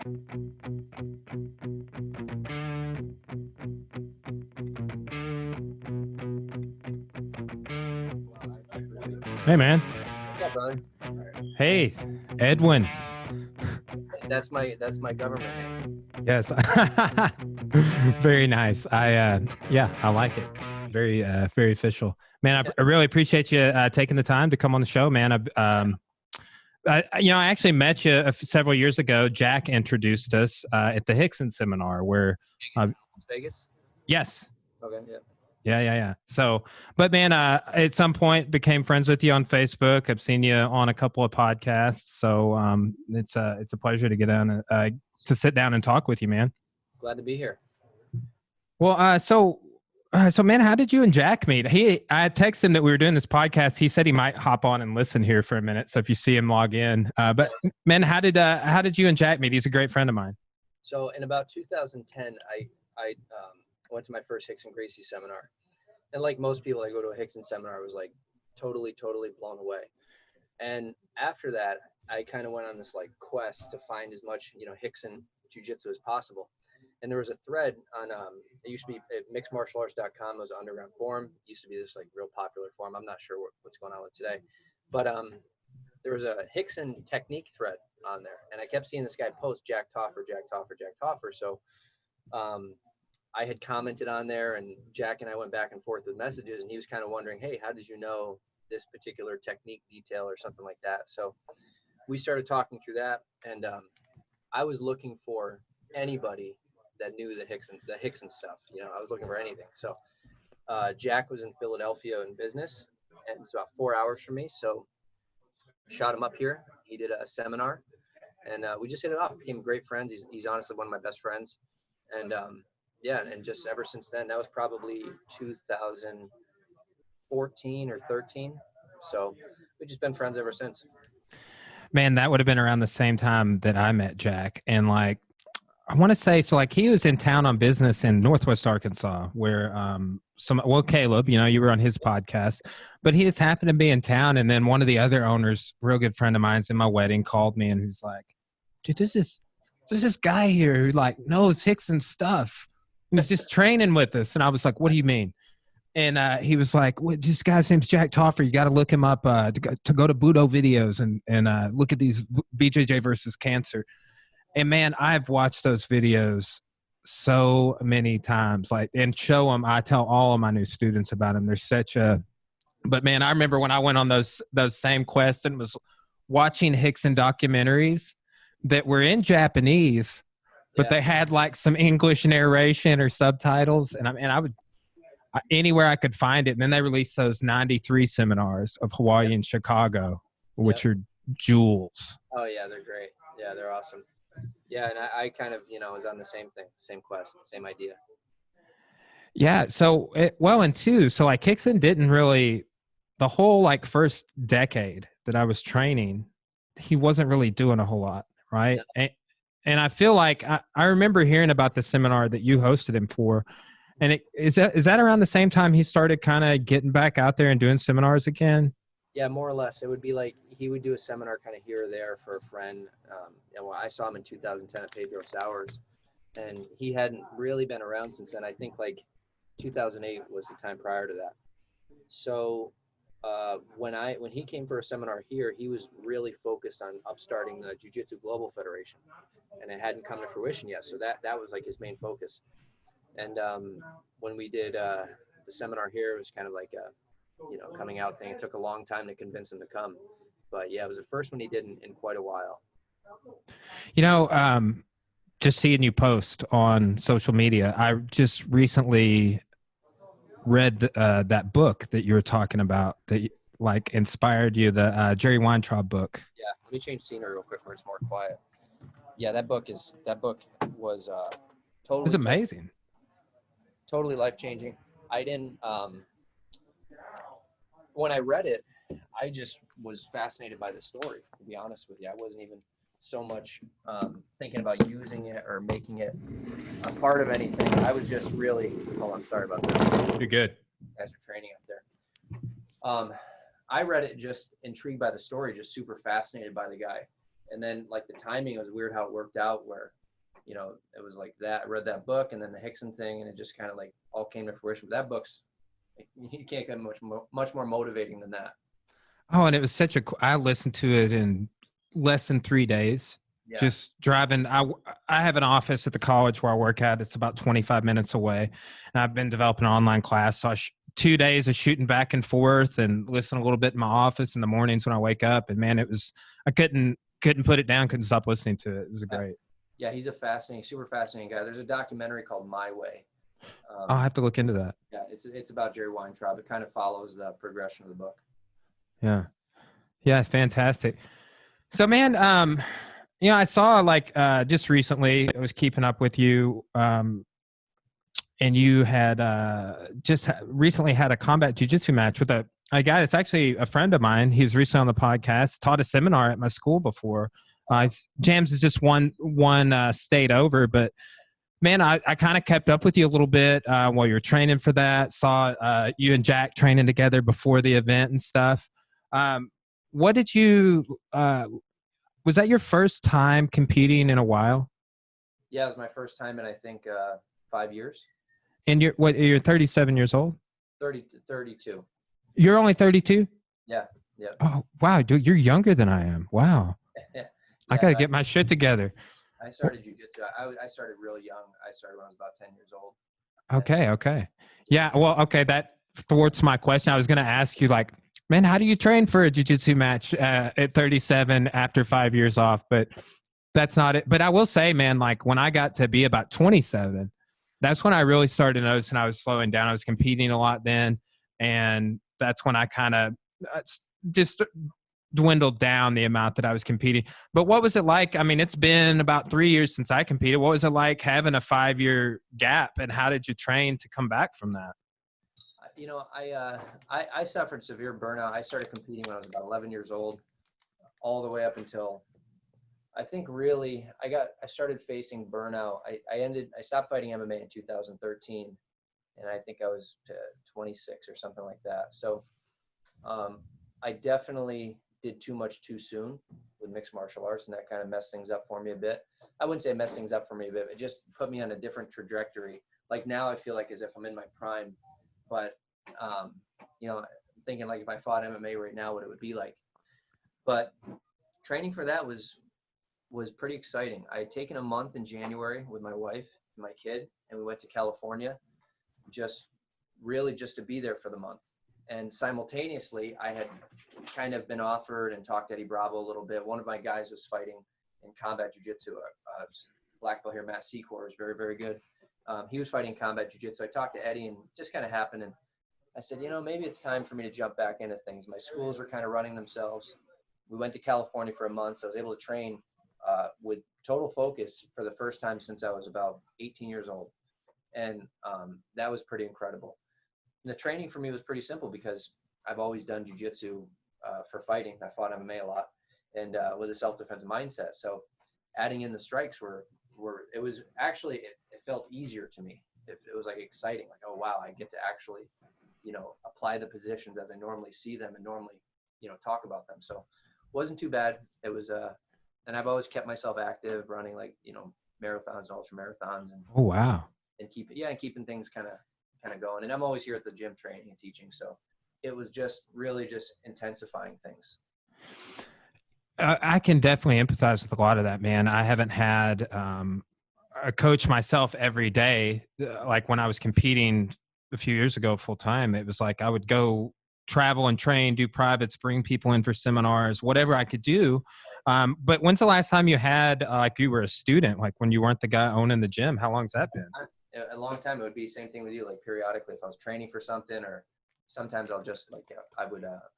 Hey, man. What's up, brother? Hey, Edwin. That's my government name. Yes. Very nice. I like it. Very official. Man, I really appreciate you taking the time to come on the show, man. I actually met you several years ago. Jack introduced us at the Rickson seminar where Vegas? Yes. Okay, yeah. Yeah. So, but man, at some point became friends with you on Facebook. I've seen you on a couple of podcasts. So it's a pleasure to get on to sit down and talk with you, man. Glad to be here. Well, so man, how did you and Jack meet? I texted him that we were doing this podcast. He said he might hop on and listen here for a minute. So if you see him, log in. But man, how did you and Jack meet? He's a great friend of mine. So in about 2010, I went to my first Rickson Gracie seminar. And like most people, I go to a Rickson seminar, I was like totally blown away. And after that, I kind of went on this like quest to find as much, Rickson Jiu Jitsu as possible. And there was a thread on, it used to be at mixedmartialarts.com. It was an underground forum. It used to be this like real popular forum. I'm not sure what's going on with today, but there was a Rickson technique thread on there. And I kept seeing this guy post Jack Toffer. So I had commented on there, and Jack and I went back and forth with messages, and he was kind of wondering, hey, how did you know this particular technique detail or something like that? So we started talking through that, and I was looking for anybody that knew the Rickson stuff. I was looking for anything. So Jack was in Philadelphia in business, and it's about 4 hours from me. So shot him up here. He did a seminar, and we just hit it off. Became great friends. He's honestly one of my best friends, and and just ever since then, that was probably 2014 or 13. So we've just been friends ever since. Man, that would have been around the same time that I met Jack. And like, I want to say, so like he was in town on business in Northwest Arkansas where Caleb, you were on his podcast, but he just happened to be in town. And then one of the other owners, real good friend of mine's in my wedding, called me and who's like, dude, there's this guy here who like knows Rickson stuff. He was just training with us. And I was like, what do you mean? And he was like, well, this guy's name's Jack Toffer. You got to look him up to go to Budo videos and look at these BJJ versus cancer. And man, I've watched those videos so many times, and show them. I tell all of my new students about them. But man, I remember when I went on those same quests and was watching Rickson documentaries that were in Japanese, but they had like some English narration or subtitles. And I would anywhere I could find it. And then they released those 93 seminars of Hawaii and Chicago, which are jewels. Oh yeah, they're great. Yeah, they're awesome. Yeah, and I kind of, was on the same thing, same quest, same idea. Yeah, so, so like Rickson didn't really, the whole like first decade that I was training, he wasn't really doing a whole lot, right? No. And I feel like I remember hearing about the seminar that you hosted him for, and is that around the same time he started kind of getting back out there and doing seminars again? Yeah, more or less. It would be like he would do a seminar kind of here or there for a friend. I saw him in 2010 at Pedro Sours, and he hadn't really been around since then. I think like 2008 was the time prior to that. So when he came for a seminar here, he was really focused on upstarting the Jiu Jitsu Global Federation, and it hadn't come to fruition yet. So that was like his main focus. And when we did the seminar here, it was kind of like a coming out thing. It took a long time to convince him to come, but yeah, it was the first one he did in quite a while. Just seeing you post on social media, I just recently read that book that you were talking about that like inspired you, the Jerry Weintraub book. Yeah, let me change scenery real quick where it's more quiet. Yeah, that book was totally. It was amazing. Totally life-changing. I didn't. When I read it, I just was fascinated by the story, to be honest with you. I wasn't even so much thinking about using it or making it a part of anything. I was just really, hold on, sorry about this. You're good. You guys are training up there. I read it just intrigued by the story, just super fascinated by the guy. And then like the timing, it was weird how it worked out where, you know, it was like that. I read that book and then the Rickson thing, and it just kind of like all came to fruition. But that book's, you can't get much more motivating than that. Oh, and it was I listened to it in less than 3 days. Yeah. Just driving. I have an office at the college where I work at. It's about 25 minutes away. And I've been developing an online class. So 2 days of shooting back and forth and listening a little bit in my office in the mornings when I wake up. And man, I couldn't put it down. Couldn't stop listening to it. It was great. Yeah. He's a super fascinating guy. There's a documentary called My Way. I'll have to look into that. Yeah. It's about Jerry Weintraub. It kind of follows the progression of the book. Yeah. Yeah. Fantastic. So man, you know, I saw like just recently I was keeping up with you, and you had recently had a combat jiu-jitsu match with a guy that's actually a friend of mine. He was recently on the podcast, taught a seminar at my school before. Jams is just one state over, but man, I kind of kept up with you a little bit while you were training for that. Saw you and Jack training together before the event and stuff. What did you? Was that your first time competing in a while? Yeah, it was my first time in I think 5 years. And you're 37 years old? 32. You're only 32? Yeah. Oh, wow, dude, you're younger than I am. Wow. Yeah, I got to get my shit together. I started jiu-jitsu. I started real young. I started when I was about 10 years old. Okay. Yeah, well, okay, that thwarts my question. I was going to ask you, like, man, how do you train for a jiu-jitsu match at 37 after 5 years off? But that's not it. But I will say, man, like when I got to be about 27, that's when I really started noticing I was slowing down. I was competing a lot then. And that's when I kind of just dwindled down the amount that I was competing. But what was it like? I mean, it's been about 3 years since I competed. What was it like having a 5-year gap, and how did you train to come back from that? You know, I suffered severe burnout. I started competing when I was about 11 years old, all the way up until I think really I started facing burnout. I stopped fighting MMA in 2013, and I think I was 26 or something like that. So I definitely did too much too soon with mixed martial arts, and that kind of messed things up for me a bit. I wouldn't say messed things up for me, but it just put me on a different trajectory. Like now I feel like as if I'm in my prime, but you know, thinking like if I fought MMA right now, what it would be like. But training for that was pretty exciting. I had taken a month in January with my wife and my kid, and we went to California just to be there for the month. And simultaneously, I had kind of been offered and talked to Eddie Bravo a little bit. One of my guys was fighting in combat jiu-jitsu, black belt here, Matt Secor is very, very good. He was fighting combat jiu-jitsu. I talked to Eddie and just kind of happened. And I said, you know, maybe it's time for me to jump back into things. My schools were kind of running themselves. We went to California for a month, so I was able to train with total focus for the first time since I was about 18 years old. And that was pretty incredible. And the training for me was pretty simple because I've always done jiu-jitsu for fighting. I fought MMA a lot and with a self-defense mindset. So adding in the strikes it was actually, it felt easier to me. It was like exciting, like, oh, wow, I get to actually, you know, apply the positions as I normally see them and normally, you know, talk about them. So it wasn't too bad. It was, and I've always kept myself active, running like, you know, marathons and ultra marathons. And, oh, wow. And keeping things kind of going. And I'm always here at the gym training and teaching. So it was just really just intensifying things. I can definitely empathize with a lot of that, man. I haven't had a coach myself every day. Like when I was competing a few years ago full time, it was like I would go travel and train, do privates, bring people in for seminars, whatever I could do. But when's the last time you had like you were a student, like when you weren't the guy owning the gym? How long's that been? A long time. It would be the same thing with you, like periodically if I was training for something, or sometimes I'll just like, I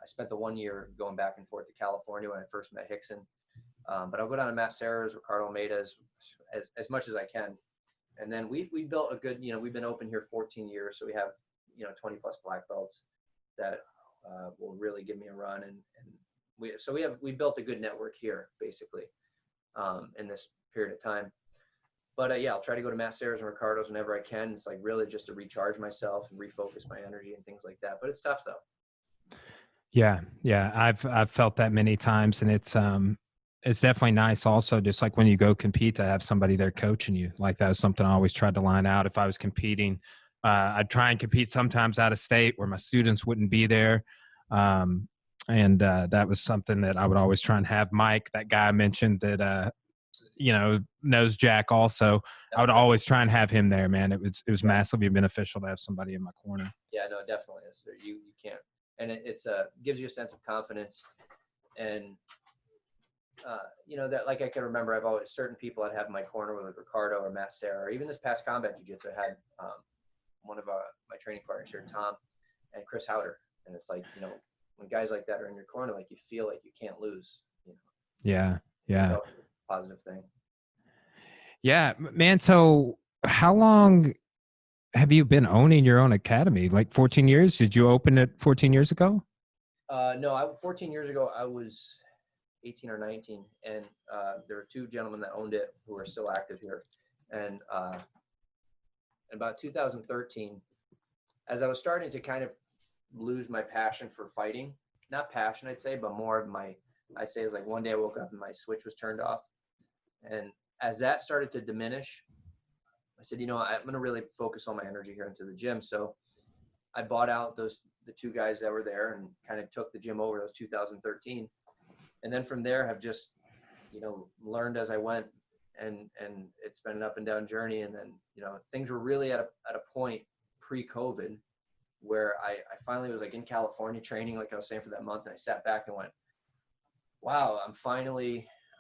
spent the 1 year going back and forth to California when I first met Rickson. But I'll go down to Matt Serra's, Ricardo Almeida's as much as I can. And then we built a good, you know, we've been open here 14 years. So we have, you know, 20 plus black belts that will really give me a run. And we built a good network here basically in this period of time. But yeah, I'll try to go to Matt Serra's and Ricardo's whenever I can. It's like really just to recharge myself and refocus my energy and things like that. But it's tough though. Yeah. I've felt that many times, and it's it's definitely nice also, just like when you go compete, to have somebody there coaching you. Like that was something I always tried to line out. If I was competing, I'd try and compete sometimes out of state where my students wouldn't be there. And that was something that I would always try and have. Mike, that guy I mentioned that, knows Jack also, I would always try and have him there, man. It was massively beneficial to have somebody in my corner. Yeah, no, it definitely is. You can't, and it's gives you a sense of confidence. And that, like, I can remember I've always, certain people I'd have in my corner, with Ricardo or Matt Serra, or even this past combat jiu-jitsu, I had one of my training partners here, Tom, and Chris Howder. And it's like, when guys like that are in your corner, like, you feel like you can't lose. Yeah. It's always a positive thing. Yeah, man. So how long have you been owning your own academy? Like 14 years? Did you open it 14 years ago? No, 14 years ago, I was 18 or 19, and there were two gentlemen that owned it who are still active here. And in about 2013, as I was starting to kind of lose my passion for fighting, not passion, I'd say, but more of I'd say it was like one day I woke up and my switch was turned off. And as that started to diminish, I said, I'm going to really focus all my energy here into the gym. So I bought out the two guys that were there and kind of took the gym over. That was 2013. And then from there, have just, learned as I went, and it's been an up and down journey. And then, things were really at a point pre-COVID where I finally was like in California training, like I was saying, for that month. And I sat back and went, wow,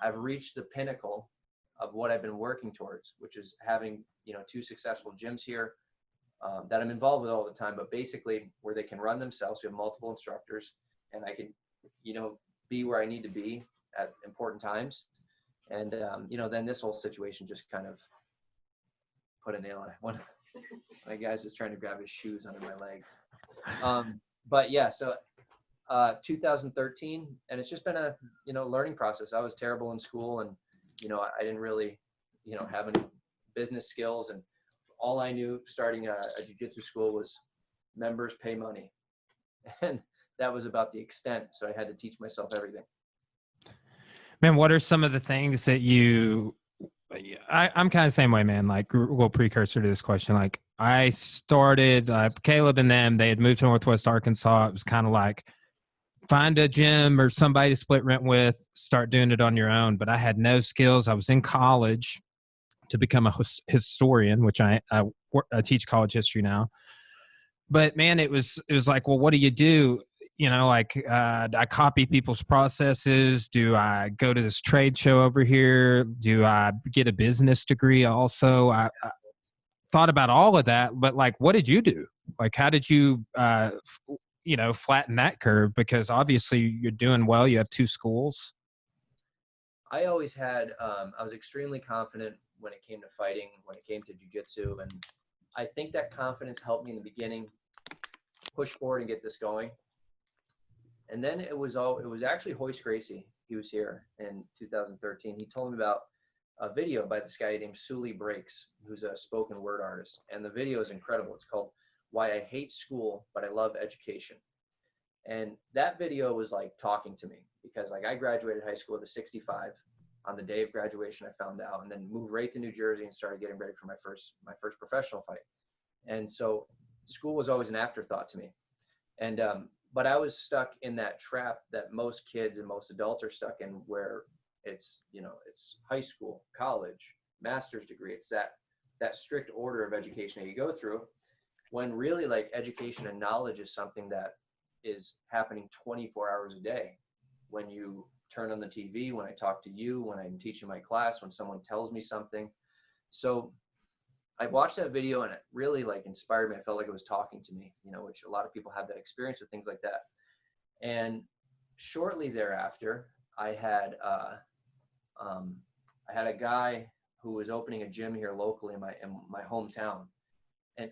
I've reached the pinnacle of what I've been working towards, which is having, two successful gyms here that I'm involved with all the time, but basically where they can run themselves. We have multiple instructors, and I can, be where I need to be at important times. And, then this whole situation just kind of put a nail in it. One of my guys is trying to grab his shoes under my legs. But yeah, so 2013, and it's just been a, learning process. I was terrible in school, and, I didn't really, have any business skills. And all I knew starting a jiu-jitsu school was members pay money. And that was about the extent. So I had to teach myself everything. Man, what are some of the things that I'm kind of the same way, man. Like, well, precursor to this question, like I started, Caleb and them, they had moved to Northwest Arkansas. It was kind of like, find a gym or somebody to split rent with, start doing it on your own. But I had no skills. I was in college to become a historian, which I teach college history now. But man, it was like, well, what do you do? I copy people's processes. Do I go to this trade show over here? Do I get a business degree also? I thought about all of that, but like, what did you do? Like, how did you, flatten that curve? Because obviously you're doing well. You have two schools. I always had, I was extremely confident when it came to fighting, when it came to jiu-jitsu. And I think that confidence helped me in the beginning push forward and get this going. And then it was actually Hoist Gracie. He was here in 2013. He told me about a video by this guy named Sully Breaks, who's a spoken word artist. And the video is incredible. It's called Why I Hate School, But I Love Education. And that video was like talking to me, because like I graduated high school with a 65 on the day of graduation. I found out, and then moved right to New Jersey and started getting ready for my first professional fight. And so school was always an afterthought to me. And, but I was stuck in that trap that most kids and most adults are stuck in, where it's, it's high school, college, master's degree. It's that strict order of education that you go through, when really like education and knowledge is something that is happening 24 hours a day. When you turn on the TV, when I talk to you, when I'm teaching my class, when someone tells me something. So I watched that video, and it really like inspired me. I felt like it was talking to me, which a lot of people have that experience with things like that. And shortly thereafter, I had a guy who was opening a gym here locally in my hometown.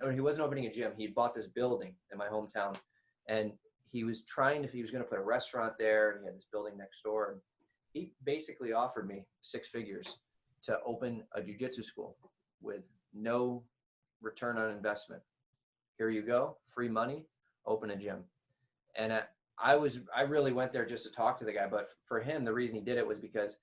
Or he wasn't opening a gym. He bought this building in my hometown, and he was going to put a restaurant there, and he had this building next door. And he basically offered me 6 figures to open a jiu-jitsu school with no return on investment. Here you go, free money, open a gym. And I really went there just to talk to the guy. But for him, the reason he did it was because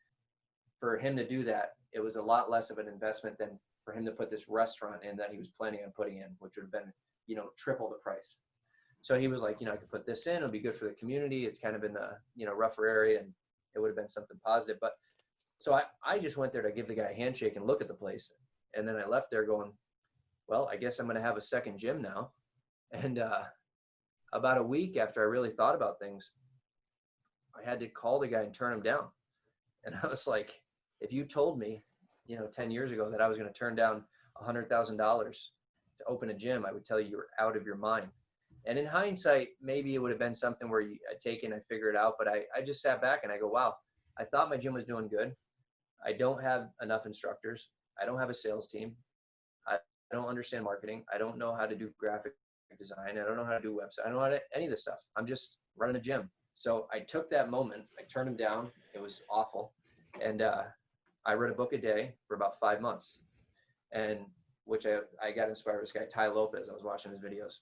for him to do that, it was a lot less of an investment than for him to put this restaurant in that he was planning on putting in, which would have been, you know, triple the price. So he was like, you know, I could put this in, it'll be good for the community. It's kind of in a, you know, rougher area, and it would have been something positive. But so I just went there to give the guy a handshake and look at the place. And then I left there going, well, I guess I'm going to have a second gym now. And about a week after I really thought about things, I had to call the guy and turn him down. And I was like, if you told me, you know, 10 years ago that I was going to turn down $100,000 to open a gym, I would tell you you're out of your mind. And in hindsight, maybe it would have been something where I'd take it and I figure it out. But I just sat back and I go, wow, I thought my gym was doing good. I don't have enough instructors. I don't have a sales team. I don't understand marketing. I don't know how to do graphic design. I don't know how to do website. I don't know how to any of this stuff. I'm just running a gym. So I took that moment. I turned him down. It was awful. And I read a book a day for about 5 months. And which I got inspired by this guy, Ty Lopez. I was watching his videos.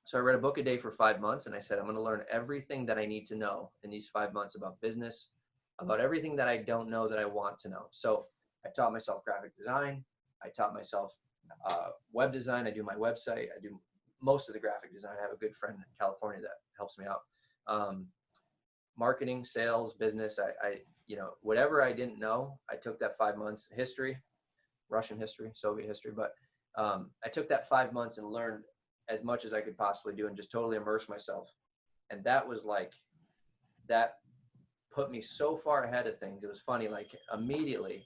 So I read a book a day for 5 months, and I said, I'm going to learn everything that I need to know in these 5 months about business, about everything that I don't know that I want to know. So I taught myself graphic design. I taught myself web design. I do my website. I do most of the graphic design. I have a good friend in California that helps me out. Marketing, sales, business. I you know, whatever I didn't know, I took that 5 months. History, Russian history, Soviet history. But I took that 5 months and learned as much as I could possibly do and just totally immerse myself. And that was like, that put me so far ahead of things. It was funny, like immediately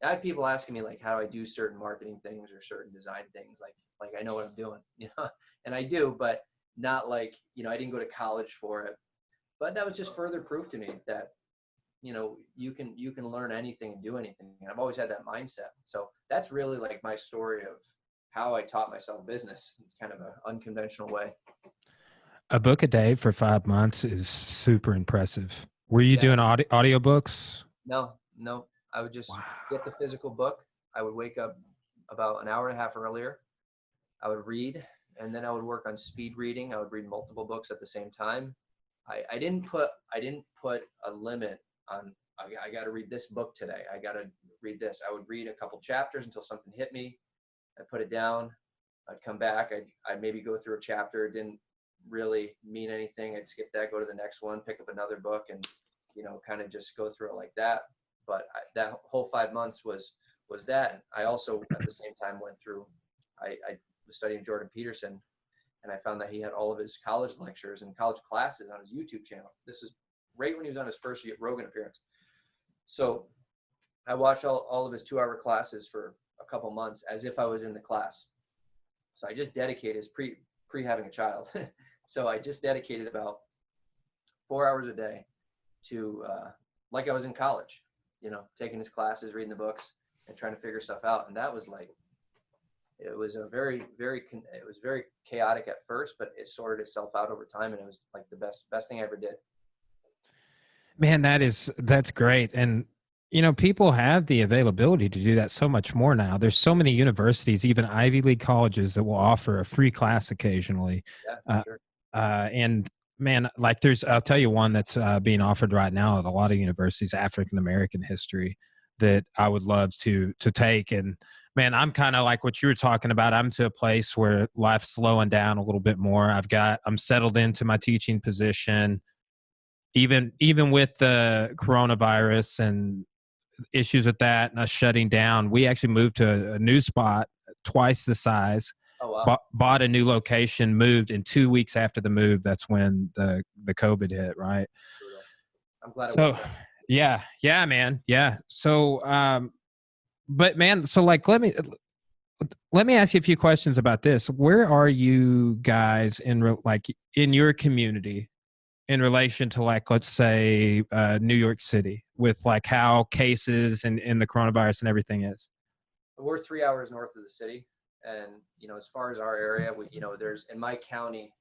I had people asking me like how I do certain marketing things or certain design things. Like I know what I'm doing, you know, and I do, but not like, you know, I didn't go to college for it, but that was just further proof to me that, you know, you can learn anything and do anything. And I've always had that mindset. So that's really like my story of how I taught myself business, kind of an unconventional way. A book a day for 5 months is super impressive. Were you doing audio books? No. I would just get the physical book. I would wake up about an hour and a half earlier. I would read, and then I would work on speed reading. I would read multiple books at the same time. I didn't put a limit on, I got to read this book today. I got to read this. I would read a couple chapters until something hit me. I'd put it down. I'd come back. I'd maybe go through a chapter. It didn't really mean anything. I'd skip that, go to the next one, pick up another book, and, you know, kind of just go through it like that. But that whole 5 months was that. I also at the same time went through, I was studying Jordan Peterson, and I found that he had all of his college lectures and college classes on his YouTube channel. This is right when he was on his first Rogan appearance. So I watched all of his 2-hour classes for a couple months as if I was in the class. So I just dedicated, pre having a child. So I just dedicated about 4 hours a day to like I was in college, you know, taking his classes, reading the books, and trying to figure stuff out. And that was like, it was a very chaotic at first, but it sorted itself out over time, and it was like the best thing I ever did. Man, that's great. And, you know, people have the availability to do that so much more now. There's so many universities, even Ivy League colleges, that will offer a free class occasionally. Yeah, sure. And man, like I'll tell you one that's being offered right now at a lot of universities, African American history, that I would love to take. And man, I'm kind of like what you were talking about. I'm to a place where life's slowing down a little bit more. I'm settled into my teaching position. Even with the coronavirus and issues with that and us shutting down, we actually moved to a new spot, twice the size. Oh, wow. Bought a new location, moved, and 2 weeks after the move, that's when the COVID hit, right? I'm glad. So yeah, man. Yeah. So but man, so like let me ask you a few questions about this. Where are you guys in your community in relation to, like, let's say New York City, with like how cases and the coronavirus and everything is? We're 3 hours north of the city. And, you know, as far as our area, we, you know, there's, in my county,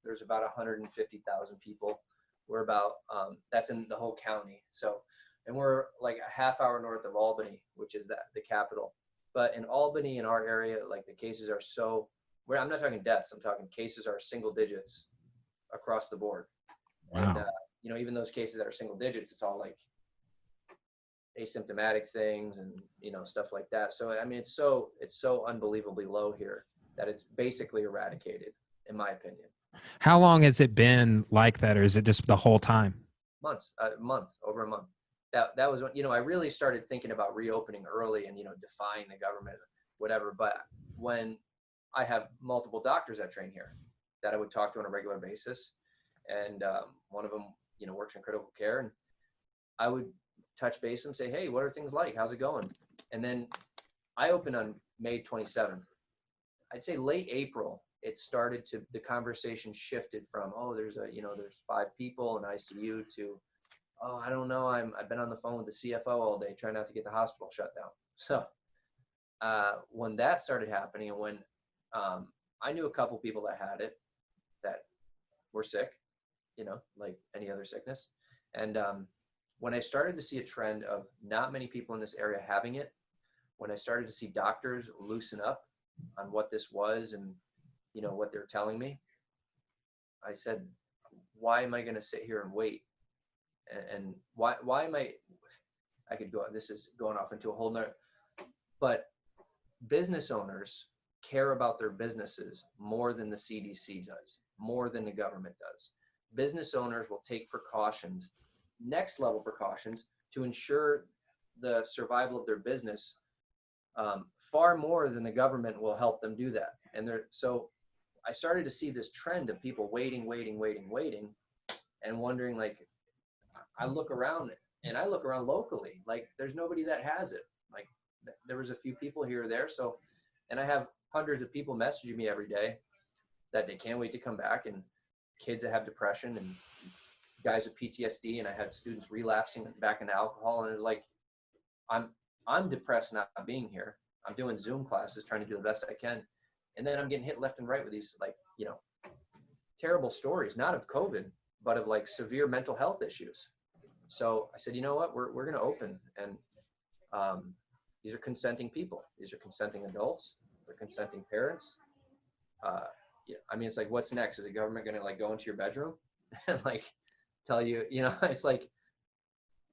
there's about 150,000 people. We're about, that's in the whole county. So, and we're like a half hour north of Albany, which is the capital. But in Albany, in our area, like the cases are I'm not talking deaths, I'm talking cases are single digits across the board. Wow. And, you know, even those cases that are single digits, it's all like asymptomatic things and, you know, stuff like that. So, I mean, it's so unbelievably low here that it's basically eradicated, in my opinion. How long has it been like that, or is it just the whole time? Months, over a month. That was when, you know, I really started thinking about reopening early and, you know, defying the government, whatever. But when I have multiple doctors that train here that I would talk to on a regular basis, and one of them, you know, works in critical care, and I would touch base and say, hey, what are things like? How's it going? And then I opened on May 27th. I'd say late April, it started to, the conversation shifted from, oh, there's 5 people in ICU to, oh, I don't know. I've been on the phone with the CFO all day trying not to get the hospital shut down. So when that started happening, and when I knew a couple people that had it, that were sick, you know, like any other sickness. And when I started to see a trend of not many people in this area having it, when I started to see doctors loosen up on what this was and, you know, what they're telling me, I said, why am I going to sit here and wait? And why am I could go, this is going off into a whole nother, but business owners care about their businesses more than the CDC does, more than the government does. Business owners will take precautions, next level precautions, to ensure the survival of their business far more than the government will help them do that. And so I started to see this trend of people waiting, and wondering, like, I look around locally, like there's nobody that has it. Like there was a few people here or there. So, and I have hundreds of people messaging me every day that they can't wait to come back, and kids that have depression and guys with PTSD. And I had students relapsing back into alcohol, and it was like, I'm depressed not being here. I'm doing Zoom classes, trying to do the best I can. And then I'm getting hit left and right with these, like, you know, terrible stories, not of COVID, but of like severe mental health issues. So I said, you know what, we're going to open. And these are consenting people. These are consenting adults. They're consenting parents. Yeah, I mean, it's like, what's next? Is the government going to like go into your bedroom and like tell you, you know, it's like,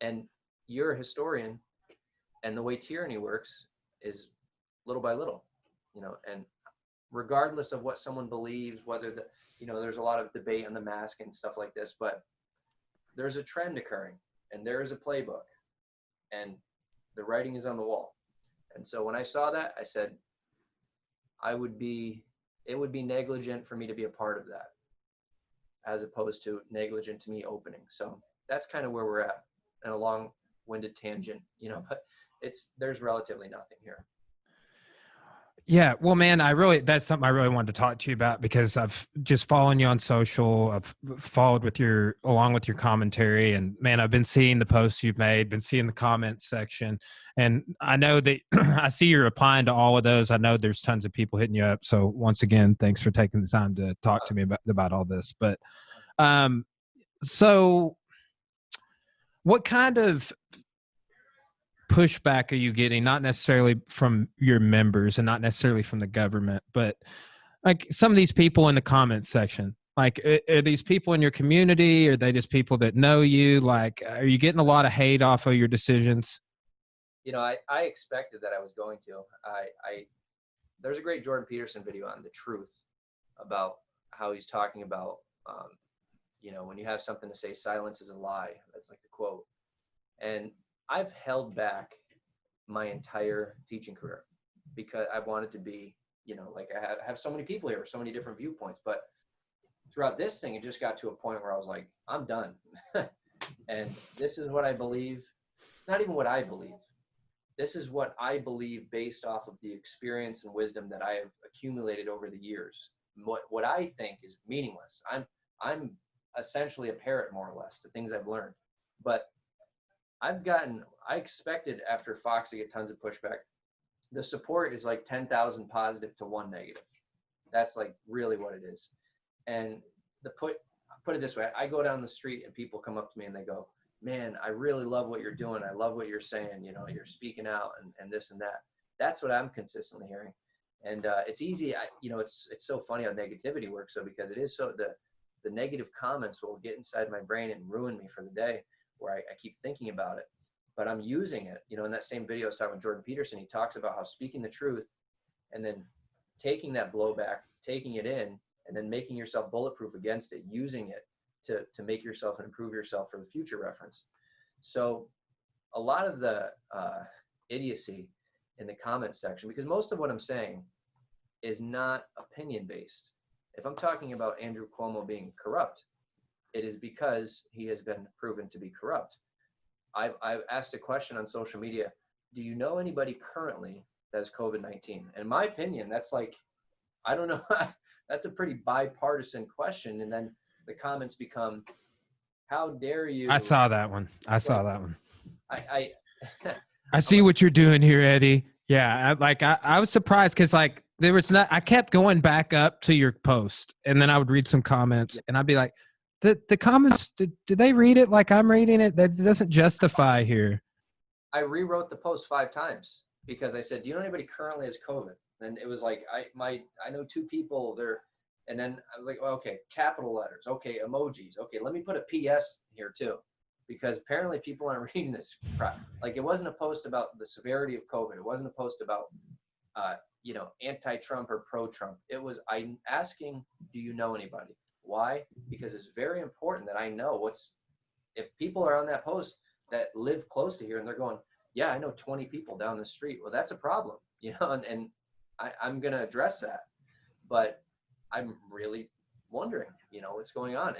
and you're a historian, and the way tyranny works is little by little, you know, and regardless of what someone believes, whether the, you know, there's a lot of debate on the mask and stuff like this, but there's a trend occurring, and there is a playbook, and the writing is on the wall. And so when I saw that, I said, it would be negligent for me to be a part of that, as opposed to negligent to me opening. So that's kind of where we're at, in a long-winded tangent, you know, but there's relatively nothing here. Yeah, well, man, that's something I really wanted to talk to you about, because I've just following you on social. I've followed along with your commentary, and man, I've been seeing the posts you've made, been seeing the comments section, and I know that I see you're replying to all of those. I know there's tons of people hitting you up. So once again, thanks for taking the time to talk to me about all this. But so what kind of pushback are you getting, not necessarily from your members and not necessarily from the government, but like some of these people in the comments section? Like, are these people in your community? Are they just people that know you? Like, are you getting a lot of hate off of your decisions? You know, I expected that I was going to. There's a great Jordan Peterson video on The Truth about how he's talking about, you know, when you have something to say, silence is a lie. That's like the quote. And I've held back my entire teaching career because I wanted to be, you know, like I have so many people here, so many different viewpoints. But throughout this thing, it just got to a point where I was like, I'm done. And this is what I believe. It's not even what I believe. This is what I believe based off of the experience and wisdom that I have accumulated over the years. What I think is meaningless. I'm essentially a parrot, more or less, the things I've learned. But I expected after Fox to get tons of pushback. The support is like 10,000 positive to 1 negative. That's like really what it is. And put it this way, I go down the street and people come up to me and they go, man, I really love what you're doing. I love what you're saying. You know, you're speaking out and this and that. That's what I'm consistently hearing. And it's easy. You know, it's so funny how negativity works. So because it is so, the negative comments will get inside my brain and ruin me for the day, where I keep thinking about it. but I'm using it. In that same video I was talking with Jordan Peterson, he talks about how speaking the truth and then taking that blowback, taking it in, and then making yourself bulletproof against it, using it to make yourself and improve yourself for the future reference. So a lot of the idiocy in the comments section, because most of what I'm saying is not opinion based. If I'm talking about Andrew Cuomo being corrupt, it is because he has been proven to be corrupt. I've asked a question on social media, do you know anybody currently that has COVID-19? And in my opinion, that's like, I don't know, that's a pretty bipartisan question. And then the comments become, how dare you? I saw that one. I see like, what you're doing here, Eddie. Yeah, I was surprised because like there was not. I kept going back up to your post, and then I would read some comments, and I'd be like, the comments. Did they read it like I'm reading it? That doesn't justify here. I rewrote the post 5 times because I said, do you know anybody currently has COVID? And it was like I know 2 people there. And then I was like, well, okay, capital letters, okay, emojis, okay, let me put a PS here too, because apparently people aren't reading this crap. Like, it wasn't a post about the severity of COVID. It wasn't a post about, anti-Trump or pro-Trump. It was, I'm asking, do you know anybody? Why? Because it's very important that I know if people are on that post that live close to here and they're going, yeah, I know 20 people down the street. Well, that's a problem, and I'm going to address that. But I'm really wondering, what's going on.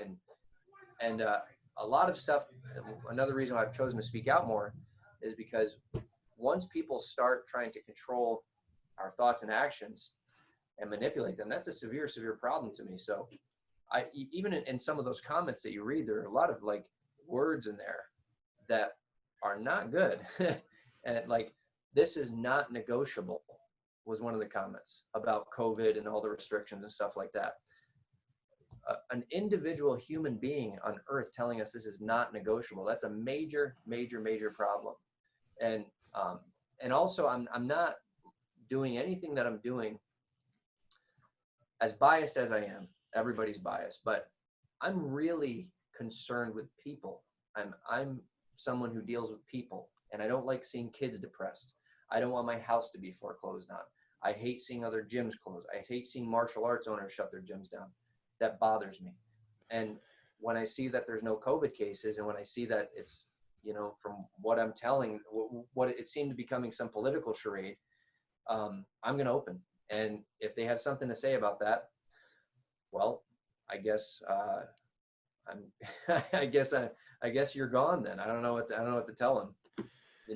And a lot of stuff, another reason why I've chosen to speak out more is because once people start trying to control our thoughts and actions and manipulate them, that's a severe, severe problem to me. So even in some of those comments that you read, there are a lot of like words in there that are not good. And like, this is not negotiable, was one of the comments about COVID and all the restrictions and stuff like that. An individual human being on earth telling us this is not negotiable. That's a major, major, major problem. And also I'm not doing anything that I'm doing, as biased as I am. Everybody's biased, but I'm really concerned with people. I'm someone who deals with people, and I don't like seeing kids depressed. I don't want my house to be foreclosed on. I hate seeing other gyms close. I hate seeing martial arts owners shut their gyms down. That bothers me. And when I see that there's no COVID cases, and when I see that it's, from what I'm telling, what it seemed to be becoming some political charade, I'm going to open. And if they have something to say about that, well, I guess I guess you're gone then. I don't know what to tell them.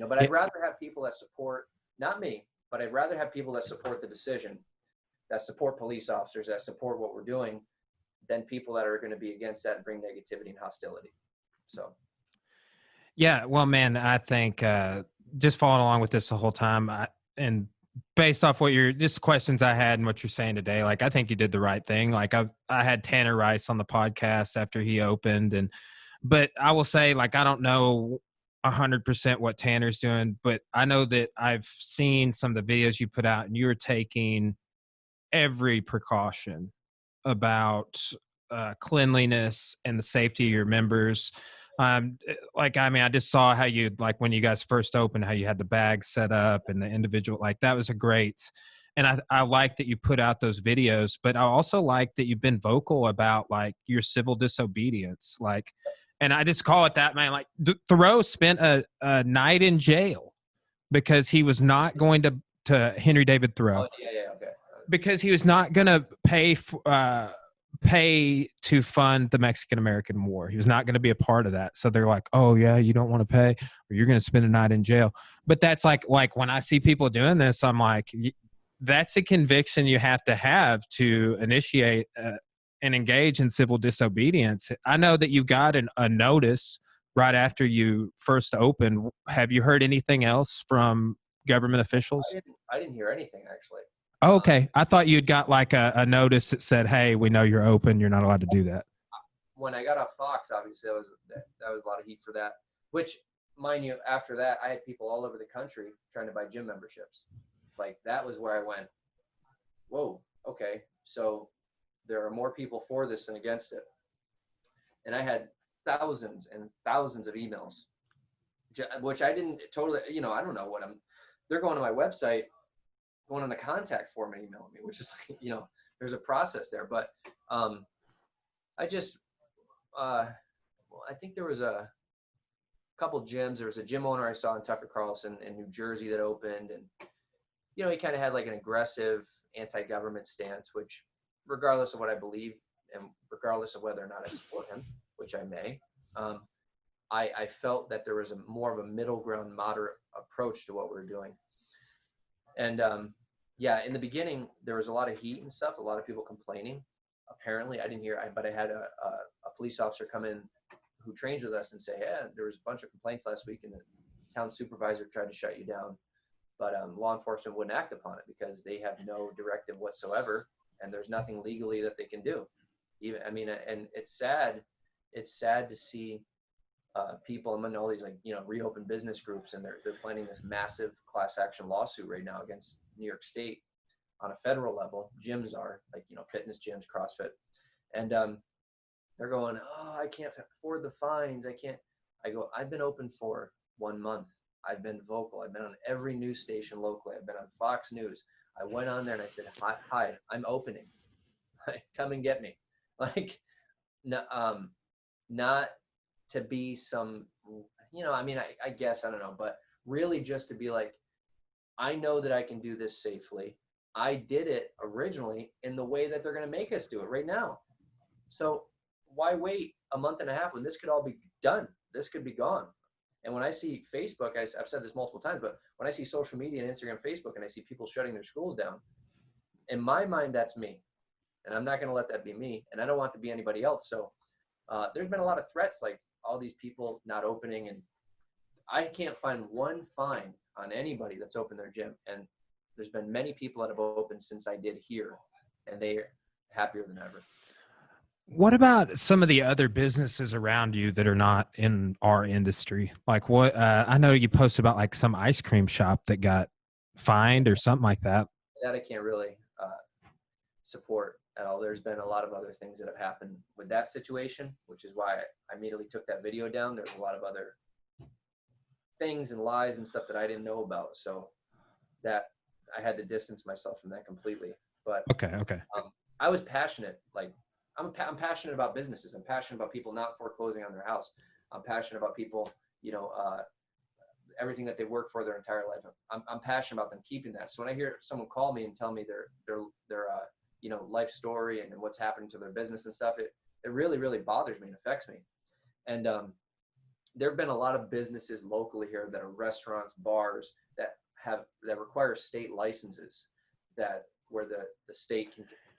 But I'd rather have people that support, not me, but I'd rather have people that support the decision, that support police officers, that support what we're doing, than people that are going to be against that and bring negativity and hostility. So. Yeah, well, man, I think just following along with this the whole time, and based off what just questions I had and what you're saying today, like, I think you did the right thing. Like, I had Tanner Rice on the podcast after he opened, but I will say, like, I don't know 100% what Tanner's doing, but I know that I've seen some of the videos you put out, and you're taking every precaution about cleanliness and the safety of your members. I just saw how you, like, when you guys first opened, how you had the bags set up and the individual, like, that was a great. And I like that you put out those videos, but I also like that you've been vocal about, like, your civil disobedience. Like, and I just call it that, man. Like, Thoreau spent a night in jail because he was not going to Henry David Thoreau. Oh, yeah, okay. Because he was not going to pay to fund the Mexican-American War. He was not going to be a part of that. So they're like, oh, yeah, you don't want to pay, or you're going to spend a night in jail. But that's like when I see people doing this, I'm like, that's a conviction you have to initiate and engage in civil disobedience. I know that you got a notice right after you first opened. Have you heard anything else from government officials? I didn't hear anything, actually. Oh, okay. I thought you'd got like a notice that said, hey, we know you're open. You're not allowed to do that. When I got off Fox, obviously that was a lot of heat for that, which, mind you, after that, I had people all over the country trying to buy gym memberships. Like, that was where I went, whoa, okay. So there are more people for this than against it. And I had thousands and thousands of emails which I didn't totally, I don't know what they're going to my website, going on the contact form and emailing me, which is like, there's a process there. But I just, well, I think there was a couple gyms. There was a gym owner I saw in Tucker Carlson in New Jersey that opened, and he kind of had like an aggressive anti-government stance, which regardless of what I believe and regardless of whether or not I support him, which I may, I felt that there was more of a middle ground, moderate approach to what we're doing. And yeah, in the beginning, there was a lot of heat and stuff, a lot of people complaining. Apparently, I didn't hear, but I had a police officer come in who trains with us and say, yeah, there was a bunch of complaints last week and the town supervisor tried to shut you down. But law enforcement wouldn't act upon it because they have no directive whatsoever, and there's nothing legally that they can do. And it's sad. It's sad to see people. I'm in all these reopen business groups, and they're planning this massive class action lawsuit right now against New York State on a federal level. Gyms are fitness gyms, CrossFit, and they're going, oh, I can't afford the fines. I can't. I go, I've been open for 1 month. I've been vocal. I've been on every news station locally. I've been on Fox News. I went on there and I said, hi, I'm opening. Come and get me. Not to be some, I guess, I don't know, but really just to be like, I know that I can do this safely. I did it originally in the way that they're going to make us do it right now. So why wait a month and a half when this could all be done? This could be gone. And when I see Facebook, I've said this multiple times, but when I see social media and Instagram, Facebook, and I see people shutting their schools down, in my mind, that's me. And I'm not going to let that be me. And I don't want to be anybody else. So there's been a lot of threats, like all these people not opening. And I can't find one fine on anybody that's opened their gym. And there's been many people that have opened since I did here, and they're happier than ever. What about some of the other businesses around you that are not in our industry? Like what, I know you posted about like some ice cream shop that got fined or something like that. That I can't really support at all. There's been a lot of other things that have happened with that situation, which is why I immediately took that video down. There's a lot of other things and lies and stuff that I didn't know about. So that I had to distance myself from that completely. But okay. I was passionate. Like I'm passionate about businesses. I'm passionate about people not foreclosing on their house. I'm passionate about people, everything that they work for their entire life. I'm passionate about them keeping that. So when I hear someone call me and tell me their life story and what's happening to their business and stuff, it really, really bothers me and affects me. And there have been a lot of businesses locally here that are restaurants, bars that require state licenses where the state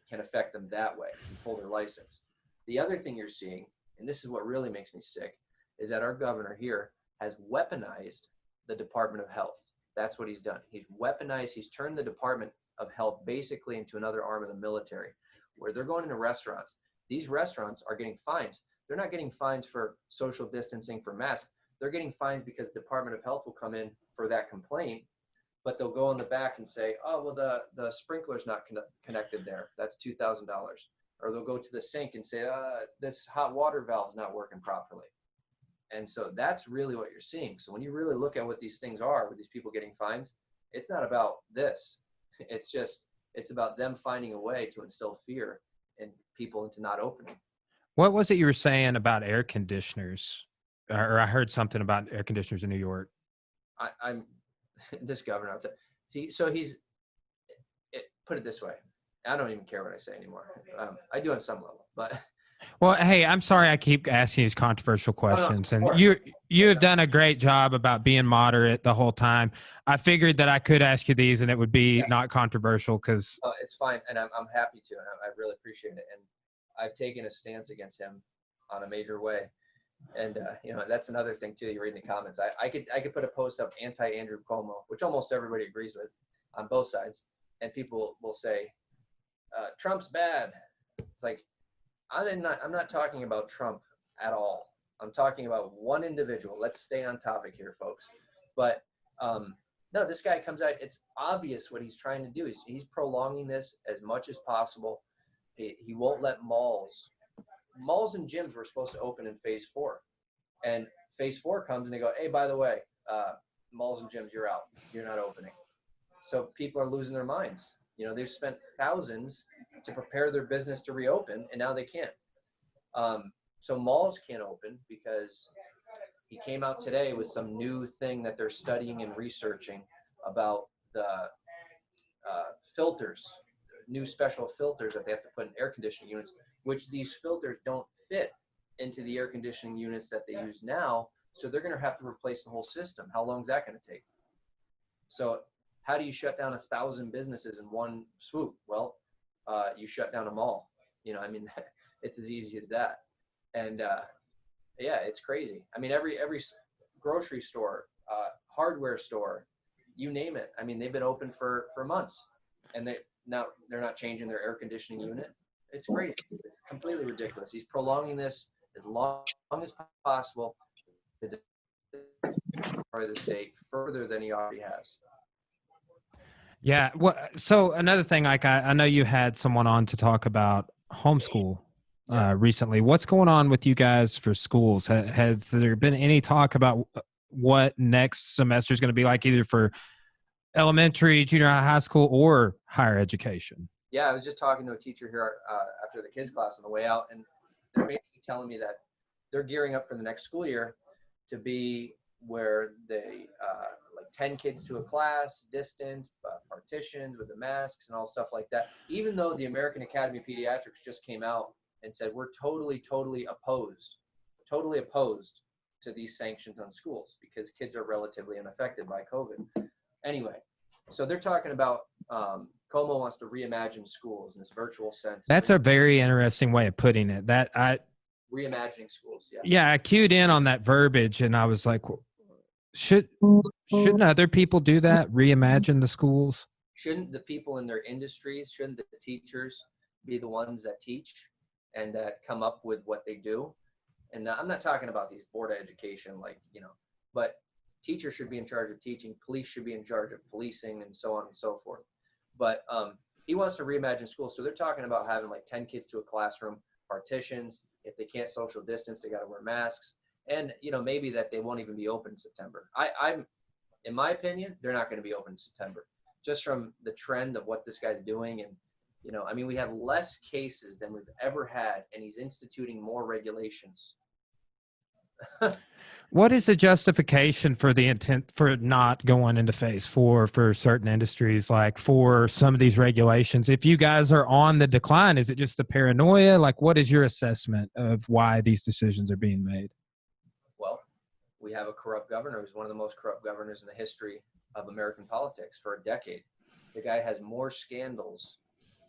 can affect them that way and pull their license. The other thing you're seeing, and this is what really makes me sick, is that our governor here has weaponized the Department of Health. That's what he's done. He's turned the Department of Health basically into another arm of the military, where they're going into restaurants. These restaurants are getting fines. They're not getting fines for social distancing, for masks. They're getting fines because the Department of Health will come in for that complaint, but they'll go in the back and say, oh, well, the sprinkler's not connected there. That's $2,000. Or they'll go to the sink and say, this hot water valve's not working properly. And so that's really what you're seeing. So when you really look at what these things are, with these people getting fines, it's not about this. It's about them finding a way to instill fear in people into not opening. What was it you were saying about air conditioners? Or I heard something about air conditioners in New York. I'm this governor. Put it this way. I don't even care what I say anymore. I do on some level, but. Well, hey, I'm sorry I keep asking these controversial questions, and you have done a great job about being moderate the whole time. I figured that I could ask you these, and it would be not controversial because it's fine, and I'm happy to, and I really appreciate it. And I've taken a stance against him on a major way, and that's another thing too. You read in the comments. I could put a post up anti-Andrew Cuomo, which almost everybody agrees with on both sides, and people will say Trump's bad. It's like, I'm not talking about Trump at all. I'm talking about one individual. Let's stay on topic here, folks. But no, this guy comes out. It's obvious what he's trying to do. He's prolonging this as much as possible. He won't let malls and gyms were supposed to open in phase 4. And phase 4 comes and they go, hey, by the way, malls and gyms, you're out. You're not opening. So people are losing their minds. They've spent thousands to prepare their business to reopen, and now they can't. So malls can't open because he came out today with some new thing that they're studying and researching about the filters, new special filters that they have to put in air conditioning units, which these filters don't fit into the air conditioning units that they use now. So they're going to have to replace the whole system. How long is that going to take? So how do you shut down 1,000 businesses in one swoop? Well, you shut down a mall. It's as easy as that. And yeah, it's crazy. Every grocery store, hardware store, you name it. They've been open for months, and they're not changing their air conditioning unit. It's crazy. It's completely ridiculous. He's prolonging this as long as possible to destroy the state further than he already has. Yeah. Well, so another thing, like I know you had someone on to talk about homeschool recently. What's going on with you guys for schools? Has there been any talk about what next semester is going to be like, either for elementary, junior high school, or higher education? Yeah, I was just talking to a teacher here after the kids class on the way out, and they're basically telling me that they're gearing up for the next school year to be where they like 10 kids to a class, distance, partitions with the masks and all stuff like that. Even though the American Academy of Pediatrics just came out and said we're totally opposed to these sanctions on schools because kids are relatively unaffected by COVID. Anyway, so they're talking about Como wants to reimagine schools in this virtual sense. That's a very interesting way of putting it. Reimagining schools, yeah. Yeah, I cued in on that verbiage, and I was like, shouldn't other people do that? Reimagine the schools? Shouldn't the people in their industries, shouldn't the teachers be the ones that teach and that come up with what they do? And I'm not talking about these board of education, but teachers should be in charge of teaching, police should be in charge of policing, and so on and so forth. But he wants to reimagine schools. So they're talking about having like 10 kids to a classroom, partitions. If they can't social distance, they got to wear masks. And, maybe that they won't even be open in September. I'm, in my opinion, they're not going to be open in September, just from the trend of what this guy's doing. And, we have less cases than we've ever had, and he's instituting more regulations. What is the justification for the intent for not going into phase 4 for certain industries, like for some of these regulations? If you guys are on the decline, is it just the paranoia? Like, what is your assessment of why these decisions are being made? Well, we have a corrupt governor who's one of the most corrupt governors in the history of American politics for a decade. The guy has more scandals.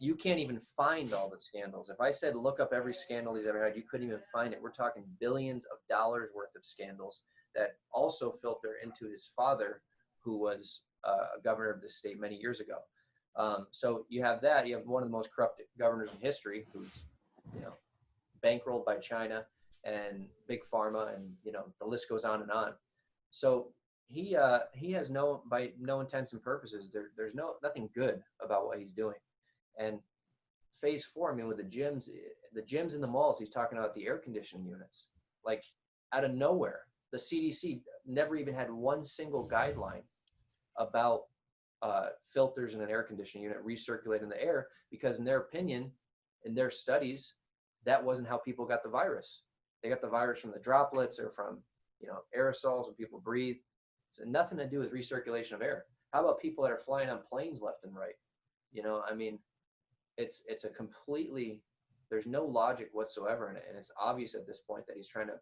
You can't even find all the scandals. If I said look up every scandal he's ever had, you couldn't even find it. We're talking billions of dollars worth of scandals that also filter into his father, who was a governor of the state many years ago. So you have that. You have one of the most corrupt governors in history, who's bankrolled by China and big pharma, and the list goes on and on. So he has by no intents and purposes, there's nothing good about what he's doing. And phase 4, with the gyms in the malls, he's talking about the air conditioning units, like out of nowhere. The CDC never even had one single guideline about filters in an air conditioning unit recirculating the air, because in their opinion, in their studies, that wasn't how people got the virus. They got the virus from the droplets or from aerosols when people breathe. It's nothing to do with recirculation of air. How about people that are flying on planes left and right? It's a completely, there's no logic whatsoever in it. And it's obvious at this point that he's trying to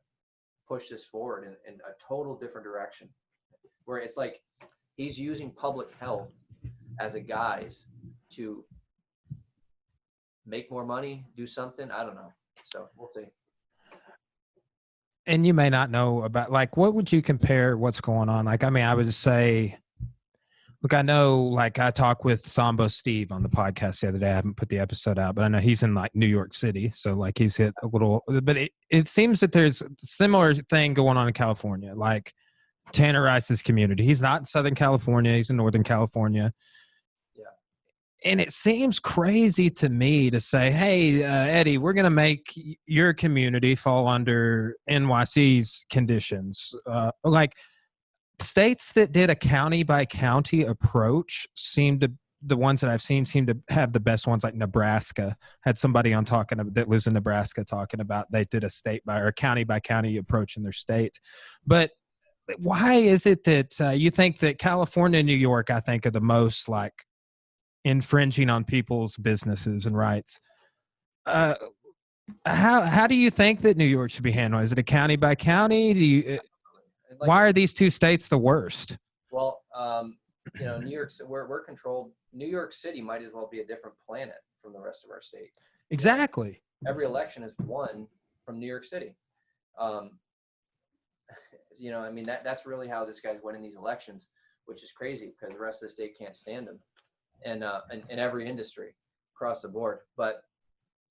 push this forward in a total different direction, where it's like he's using public health as a guise to make more money, do something. I don't know. So we'll see. And you may not know about, like, what would you compare what's going on? Like, I would say, look, I know, like, I talked with Sambo Steve on the podcast the other day. I haven't put the episode out, but I know he's in like New York City. So like he's hit a little, but it seems that there's a similar thing going on in California, like Tanner Rice's community. He's not in Southern California. He's in Northern California. Yeah. And it seems crazy to me to say, hey, Eddie, we're going to make your community fall under NYC's conditions. Like, states that did a county by county approach the ones that I've seen seem to have the best ones. Like Nebraska had somebody on talking about, that lives in Nebraska, talking about they did a state by or county by county approach in their state. But why is it that you think that California and New York, I think, are the most like infringing on people's businesses and rights? How do you think that New York should be handled? Is it a county by county? Do you Like, why are these two states the worst? well, New York, we're controlled. New York City might as well be a different planet from the rest of our state. Exactly. Every election is won from New York City. Um, I mean, that's really how this guy's winning these elections, which is crazy because the rest of the state can't stand him, and in every industry across the board. But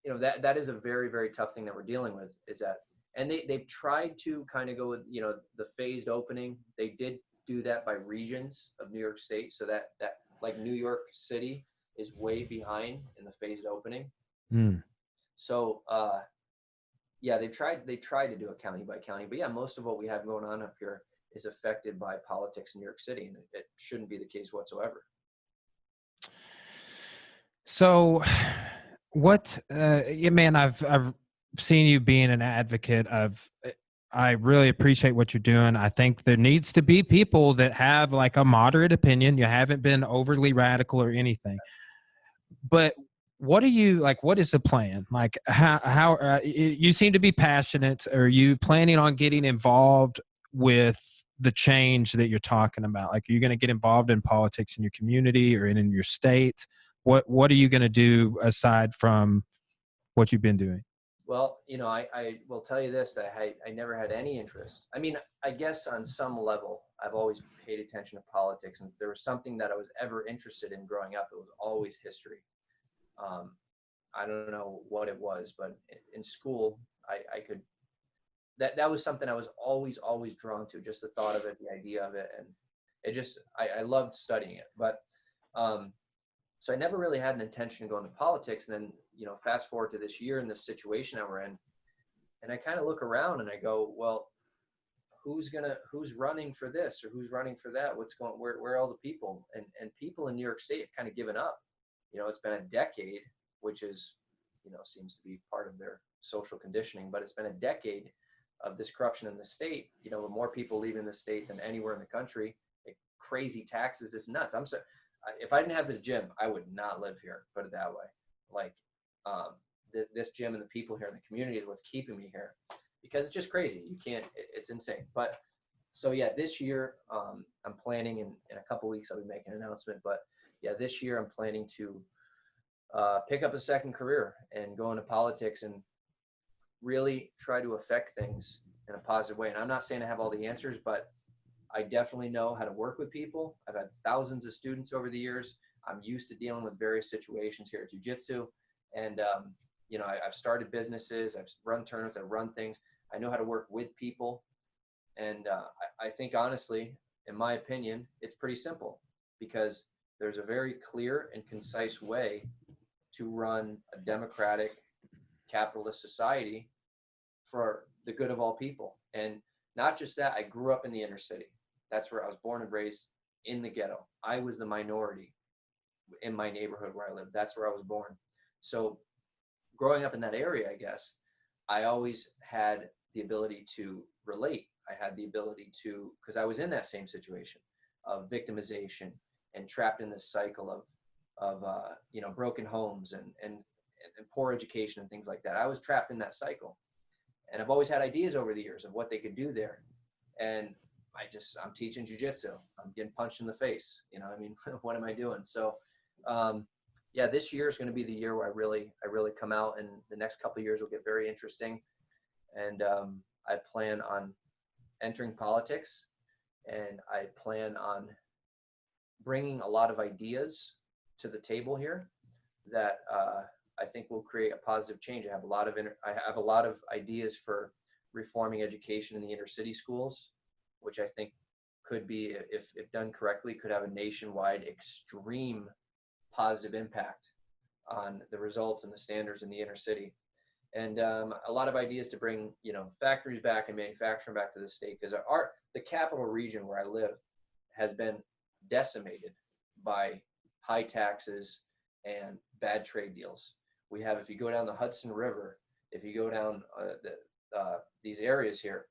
that is a very, very tough thing that we're dealing with, is that, and they've tried to kind of go with the phased opening. They did do that by regions of New York State, so that like New York City is way behind in the phased opening. So yeah, they tried to do a county by county, but yeah, most of what we have going on up here is affected by politics in New York City, and it shouldn't be the case whatsoever. So what man, I've seen you being an advocate. I really appreciate what you're doing. I think there needs to be people that have like a moderate opinion. You haven't been overly radical or anything. But what are you like? What is the plan? Like how you seem to be passionate. Are you planning on getting involved with the change that you're talking about? Like, are you going to get involved in politics in your community or in your state? What are you going to do aside from what you've been doing? Well, I will tell you this, that I never had any interest. I mean, I guess on some level, I've always paid attention to politics. And if there was something that I was ever interested in growing up, it was always history. I don't know what it was, but in school, I could, that was something I was always drawn to, just the thought of it, the idea of it. And it just, I loved studying it. But so I never really had an intention of going to politics. And then, fast forward to this year in this situation that we're in, and I kind of look around and I go, well, who's running for this or who's running for that? Where are all the people? And people in New York State have kind of given up. It's been a decade, which is, seems to be part of their social conditioning, but it's been a decade of this corruption in the state, with more people leaving the state than anywhere in the country, like crazy taxes, it's nuts. If I didn't have this gym, I would not live here, put it that way. Like, this gym and the people here in the community is what's keeping me here, because it's just crazy. It's insane. But so yeah, this year, I'm planning in a couple weeks, I'll be making an announcement, but yeah, this year I'm planning to pick up a second career and go into politics and really try to affect things in a positive way. And I'm not saying I have all the answers, but I definitely know how to work with people. I've had thousands of students over the years. I'm used to dealing with various situations here at Jiu Jitsu. And, I've started businesses, I've run tournaments, I've run things. I know how to work with people. And I think, honestly, in my opinion, it's pretty simple, because there's a very clear and concise way to run a democratic capitalist society for the good of all people. And not just that, I grew up in the inner city. That's where I was born and raised, in the ghetto. I was the minority in my neighborhood where I lived. That's where I was born. So growing up in that area, I guess, I always had the ability to relate. I had the ability to, because I was in that same situation of victimization and trapped in this cycle of broken homes and poor education and things like that. I was trapped in that cycle. And I've always had ideas over the years of what they could do there. And I'm teaching jiu-jitsu. I'm getting punched in the face. What am I doing? So, yeah, this year is going to be the year where I really come out, and the next couple of years will get very interesting. And I plan on entering politics, and I plan on bringing a lot of ideas to the table here that I think will create a positive change. I have a lot of ideas for reforming education in the inner city schools, which I think could be, if done correctly, could have a nationwide extreme positive impact on the results and the standards in the inner city. and a lot of ideas to bring, you know, factories back and manufacturing back to the state, because the capital region where I live has been decimated by high taxes and bad trade deals. We have, if you go down the Hudson River, if you go down these areas here,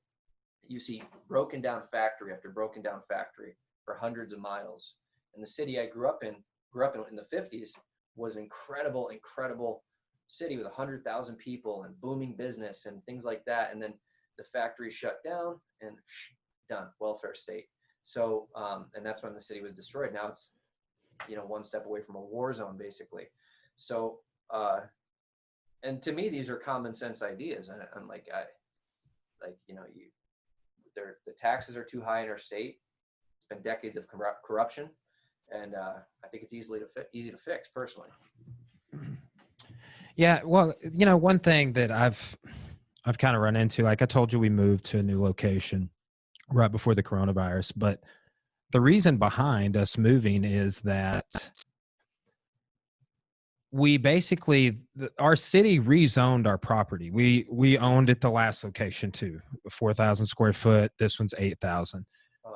you see broken down factory after broken down factory for hundreds of miles. And the city I grew up in the 50s, was incredible, incredible city with 100,000 people and booming business and things like that. And then the factory shut down and done, welfare state. So, and that's when the city was destroyed. Now it's, you know, one step away from a war zone, basically. So, and to me, these are common sense ideas. And I'm like, you know, the taxes are too high in our state. It's been decades of corruption. And I think it's easy to fix, personally. Yeah, well, you know, one thing that I've kind of run into, like I told you, we moved to a new location right before the coronavirus, but the reason behind us moving is that we basically, our city rezoned our property. We owned it, the last location too, 4,000 square foot. This one's 8,000.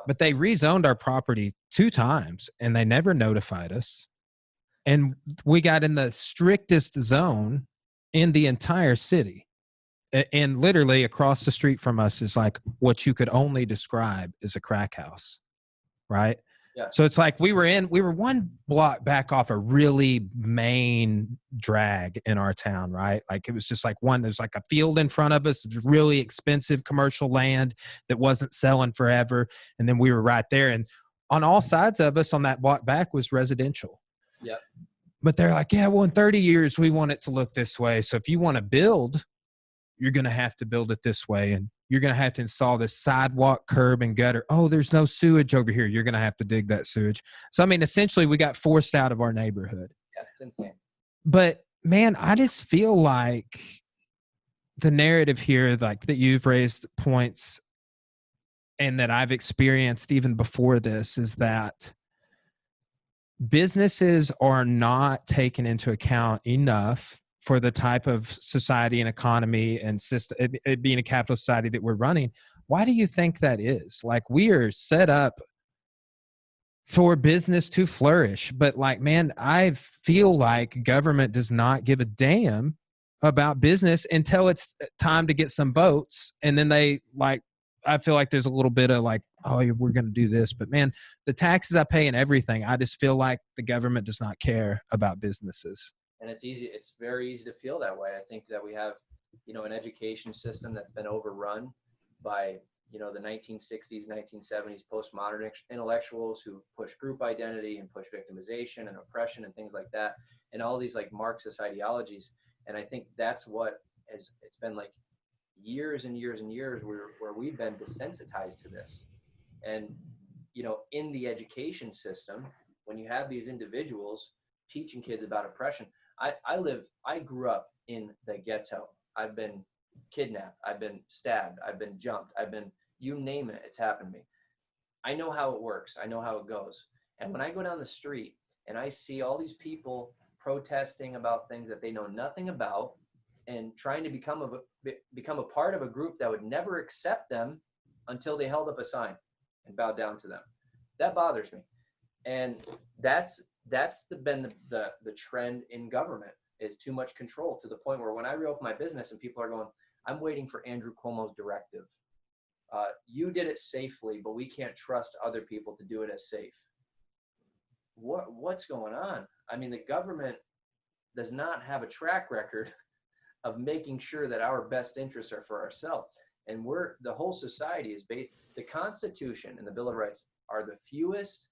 But they rezoned our property 2 times and they never notified us. And we got in the strictest zone in the entire city. And literally across the street from us is like what you could only describe as a crack house, right? Yeah. So it's like we were one block back off a really main drag in our town, right? Like it was just like there's like a field in front of us. It was really expensive commercial land that wasn't selling forever. And then we were right there. And on all sides of us on that block back was residential. Yeah. But they're like, yeah, well, in 30 years, we want it to look this way. So if you want to build, you're going to have to build it this way. And you're going to have to install this sidewalk, curb, and gutter. Oh, there's no sewage over here. You're going to have to dig that sewage. So, I mean, essentially, we got forced out of our neighborhood. Yeah, it's insane. But, man, I just feel like the narrative here, like that you've raised points and that I've experienced even before this, is that businesses are not taken into account enough for the type of society and economy and system, it being a capital society that we're running. Why do you think that is? Like, we are set up for business to flourish, but like, man, I feel like government does not give a damn about business until it's time to get some votes. And then they like, I feel like there's a little bit of like, oh, we're going to do this, but man, the taxes I pay and everything, I just feel like the government does not care about businesses. And it's very easy to feel that way. I think that we have, you know, an education system that's been overrun by, you know, the 1960s, 1970s postmodern intellectuals who push group identity and push victimization and oppression and things like that, and all these like Marxist ideologies. And I think that's what it's been like years and years and years where we've been desensitized to this. And, you know, in the education system, when you have these individuals teaching kids about oppression, I grew up in the ghetto. I've been kidnapped. I've been stabbed. I've been jumped. You name it, it's happened to me. I know how it works. I know how it goes. And when I go down the street and I see all these people protesting about things that they know nothing about and trying to become a part of a group that would never accept them until they held up a sign and bowed down to them, that bothers me. And that's been the trend in government, is too much control, to the point where when I reopen my business and people are going, I'm waiting for Andrew Cuomo's directive. You did it safely, but we can't trust other people to do it as safe. What's going on? I mean, the government does not have a track record of making sure that our best interests are for ourselves. And the whole society is based, the Constitution and the Bill of Rights are the fewest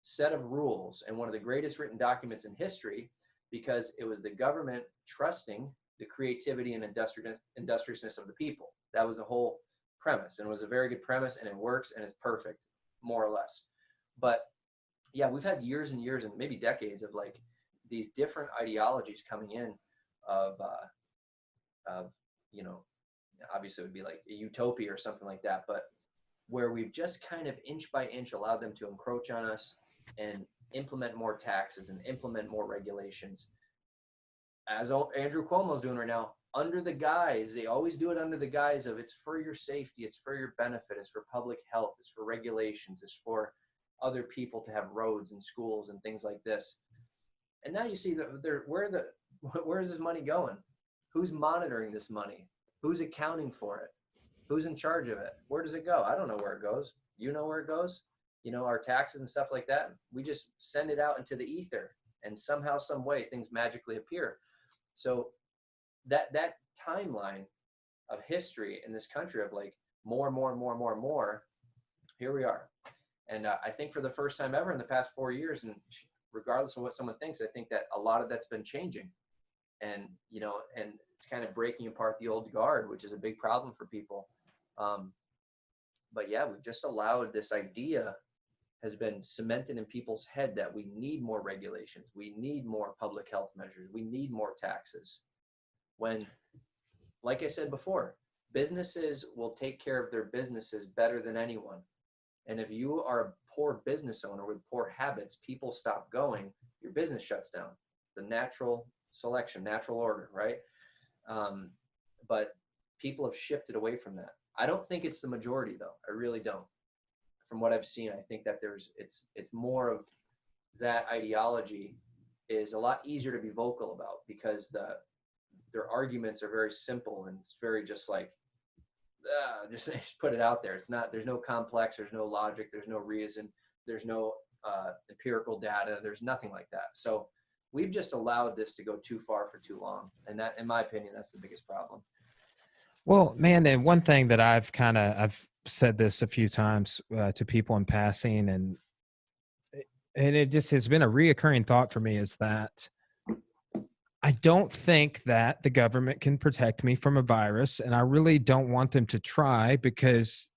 set of rules and one of the greatest written documents in history, because it was the government trusting the creativity and industriousness of the people. That was the whole premise, and it was a very good premise, and it works, and it's perfect, more or less. But yeah, we've had years and years and maybe decades of like these different ideologies coming in of you know, obviously it would be like a utopia or something like that, but where we've just kind of inch by inch allowed them to encroach on us and implement more taxes and implement more regulations. as Andrew Cuomo's doing right now, under the guise, they always do it under the guise of it's for your safety, it's for your benefit, it's for public health, it's for regulations, it's for other people to have roads and schools and things like this. And now you see that where is this money going? Who's monitoring this money? Who's accounting for it? Who's in charge of it? Where does it go? I don't know where it goes. You know where it goes? You know, our taxes and stuff like that. We just send it out into the ether, and somehow, some way, things magically appear. So that timeline of history in this country of like more, here we are. And I think for the first time ever in the past 4 years, and regardless of what someone thinks, I think that a lot of that's been changing. And, you know, and it's kind of breaking apart the old guard, which is a big problem for people. But yeah, we've just allowed this idea has been cemented in people's head that we need more regulations. We need more public health measures. We need more taxes. When, like I said before, businesses will take care of their businesses better than anyone. And if you are a poor business owner with poor habits, people stop going, your business shuts down. The natural selection, natural order, right? But people have shifted away from that. I don't think it's the majority though. I really don't. From what I've seen, I think that it's more of that ideology is a lot easier to be vocal about because their arguments are very simple and it's very just like, just put it out there. It's not, there's no complex, there's no logic, there's no reason, there's no empirical data, there's nothing like that. So we've just allowed this to go too far for too long. And that, in my opinion, that's the biggest problem. Well, man, and one thing that I've said this a few times to people in passing, and it just has been a reoccurring thought for me is that I don't think that the government can protect me from a virus, and I really don't want them to try because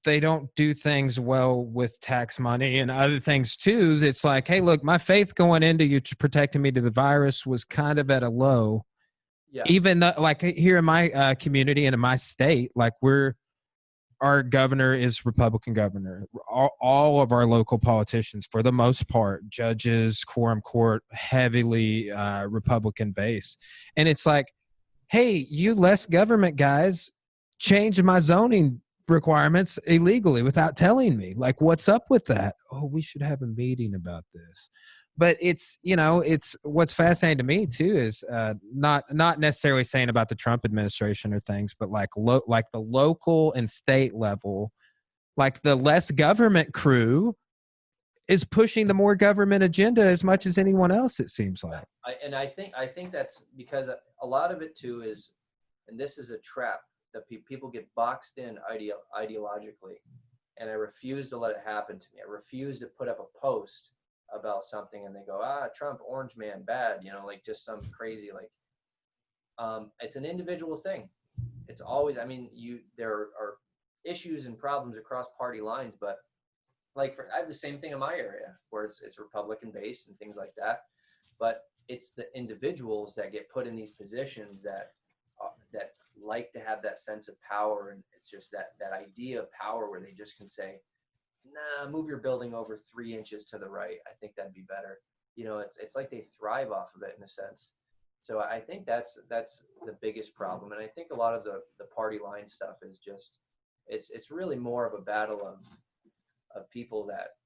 they don't do things well with tax money and other things too. It's like, hey, look, my faith going into you protecting me to the virus was kind of at a low. Yeah. Even like here in my community and in my state, like our governor is Republican governor. All of our local politicians, for the most part, judges, quorum court, heavily Republican based. And it's like, hey, you less government guys change my zoning requirements illegally without telling me. Like, what's up with that? Oh, we should have a meeting about this. But it's, you know, it's what's fascinating to me too is not necessarily saying about the Trump administration or things, but like the local and state level, like the less government crew is pushing the more government agenda as much as anyone else. It seems like. I think that's because a lot of it too is, and this is a trap that people get boxed in ideologically, and I refuse to let it happen to me. I refuse to put up a post about something and they go, Trump, orange man, bad, you know, like just some crazy, like, it's an individual thing. It's always, I mean, there are issues and problems across party lines, but like I have the same thing in my area where it's Republican based and things like that, but it's the individuals that get put in these positions that like to have that sense of power. And it's just that idea of power where they just can say, nah, move your building over 3 inches to the right. I think that'd be better. You know, it's like they thrive off of it in a sense. So I think that's the biggest problem. And I think a lot of the party line stuff is just, it's really more of a battle of people that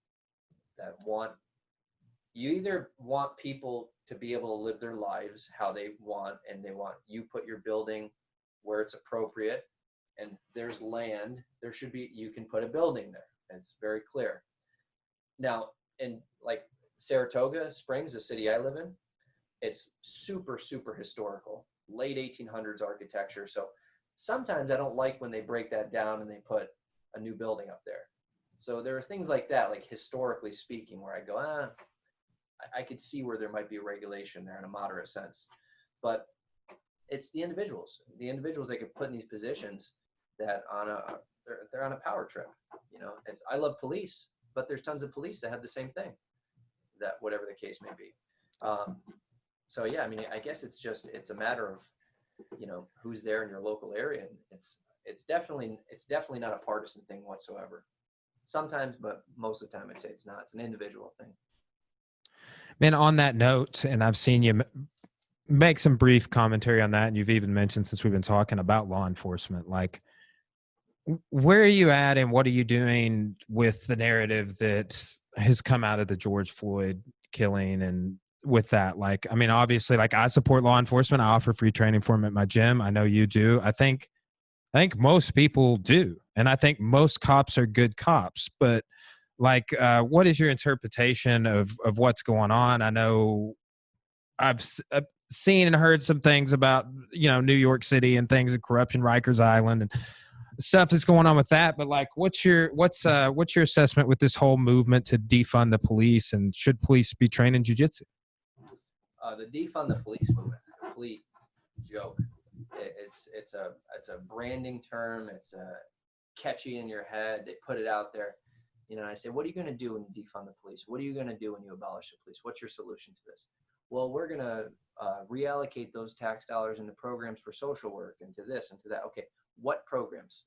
want, you either want people to be able to live their lives how they want, and they want you put your building where it's appropriate, and there's land, there should be, you can put a building there. It's very clear. Now, in like Saratoga Springs, the city I live in, it's super, super historical, late 1800s architecture. So sometimes I don't like when they break that down and they put a new building up there. So there are things like that, like historically speaking, where I go, I could see where there might be a regulation there in a moderate sense. But it's the individuals that get put in these positions that they're on a power trip. You know, I love police, but there's tons of police that have the same thing, that whatever the case may be. So yeah, I mean, I guess it's a matter of, you know, who's there in your local area. And it's definitely not a partisan thing whatsoever. Sometimes, but most of the time I'd say it's not. It's an individual thing. Man, on that note, and I've seen you make some brief commentary on that. And you've even mentioned, since we've been talking about law enforcement, like, where are you at and what are you doing with the narrative that has come out of the George Floyd killing? And with that, like, I mean, obviously, like, I support law enforcement. I offer free training for them at my gym. I know you do. I think most people do. And I think most cops are good cops. But like, what is your interpretation of what's going on? I know I've seen and heard some things about, New York City and things and corruption, Rikers Island and stuff that's going on with that. But like, what's your assessment with this whole movement to defund the police, and should police be trained in jiu-jitsu? The defund the police movement, complete joke. It's a branding term. It's catchy in your head. They put it out there. And I say, what are you going to do when you defund the police? What are you going to do when you abolish the police? What's your solution to this? Well, we're going to reallocate those tax dollars into programs for social work and to this and to that. Okay, what programs?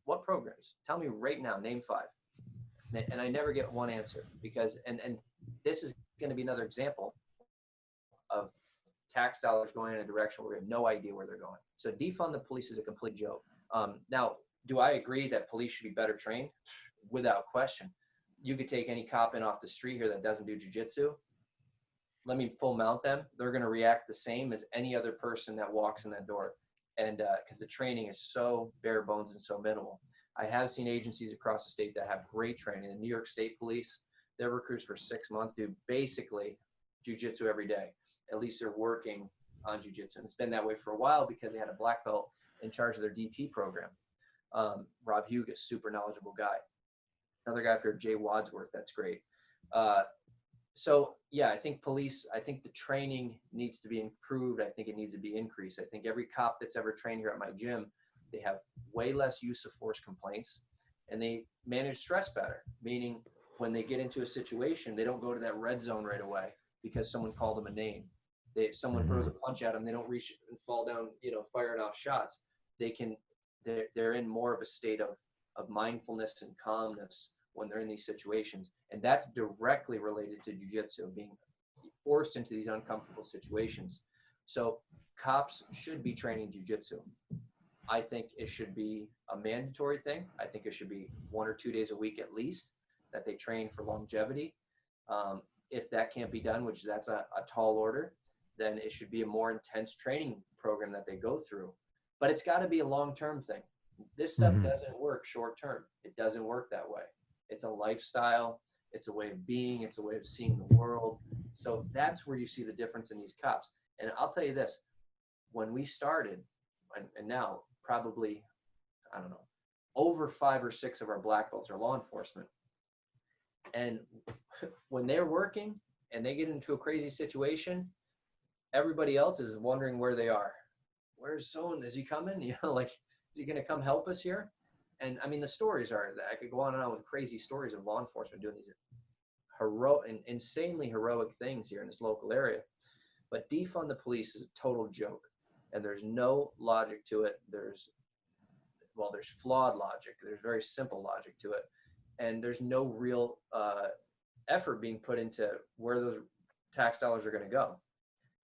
What programs? Tell me right now, name 5. And I never get one answer, because, and this is going to be another example of tax dollars going in a direction where we have no idea where they're going. So defund the police is a complete joke. Now, do I agree that police should be better trained? Without question. You could take any cop in off the street here that doesn't do jiu-jitsu. Let me full mount them. They're going to react the same as any other person that walks in that door. And because the training is so bare bones and so minimal. I have seen agencies across the state that have great training. The New York State Police, their recruits for 6 months do basically jiu-jitsu every day. At least they're working on jiu-jitsu. And it's been that way for a while because they had a black belt in charge of their DT program. Rob Hugus, super knowledgeable guy. Another guy up here, Jay Wadsworth, that's great. So yeah, I think the training needs to be improved. I think it needs to be increased. I think every cop that's ever trained here at my gym, they have way less use of force complaints, and they manage stress better. Meaning when they get into a situation, they don't go to that red zone right away because someone called them a name. Someone throws a punch at them, they don't reach and fall down, firing off shots. They're in more of a state of mindfulness and calmness when they're in these situations. And that's directly related to jiu-jitsu, being forced into these uncomfortable situations. So cops should be training jiu-jitsu. I think it should be a mandatory thing. I think it should be 1 or 2 days a week at least that they train for longevity. If that can't be done, which that's a tall order, then it should be a more intense training program that they go through. But it's got to be a long-term thing. This stuff doesn't work short-term. It doesn't work that way. It's a lifestyle. It's a way of being. It's a way of seeing the world. So that's where you see the difference in these cops. And I'll tell you this, when we started, and now probably, I don't know, over 5 or 6 of our black belts are law enforcement. And when they're working and they get into a crazy situation, everybody else is wondering where they are. Where's someone? Is he coming? Is he going to come help us here? And I mean, the stories are that I could go on and on with crazy stories of law enforcement doing these heroic and insanely heroic things here in this local area. But defund the police is a total joke. And there's no logic to it. There's flawed logic. There's very simple logic to it. And there's no real effort being put into where those tax dollars are going to go.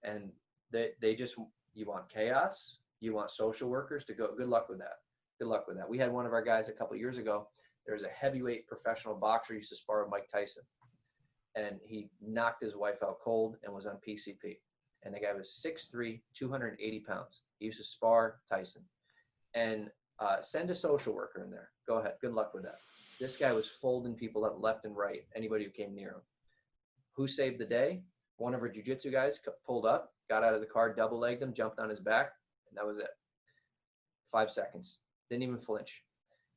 And they just, you want chaos, you want social workers to go, good luck with that. Good luck with that. We had one of our guys a couple of years ago. There was a heavyweight professional boxer who used to spar with Mike Tyson. And he knocked his wife out cold and was on PCP. And the guy was 6'3", 280 pounds. He used to spar Tyson. And send a social worker in there. Go ahead. Good luck with that. This guy was folding people up left and right, anybody who came near him. Who saved the day? One of our jiu-jitsu guys pulled up, got out of the car, double-legged him, jumped on his back, and that was it. 5 seconds. Didn't even flinch.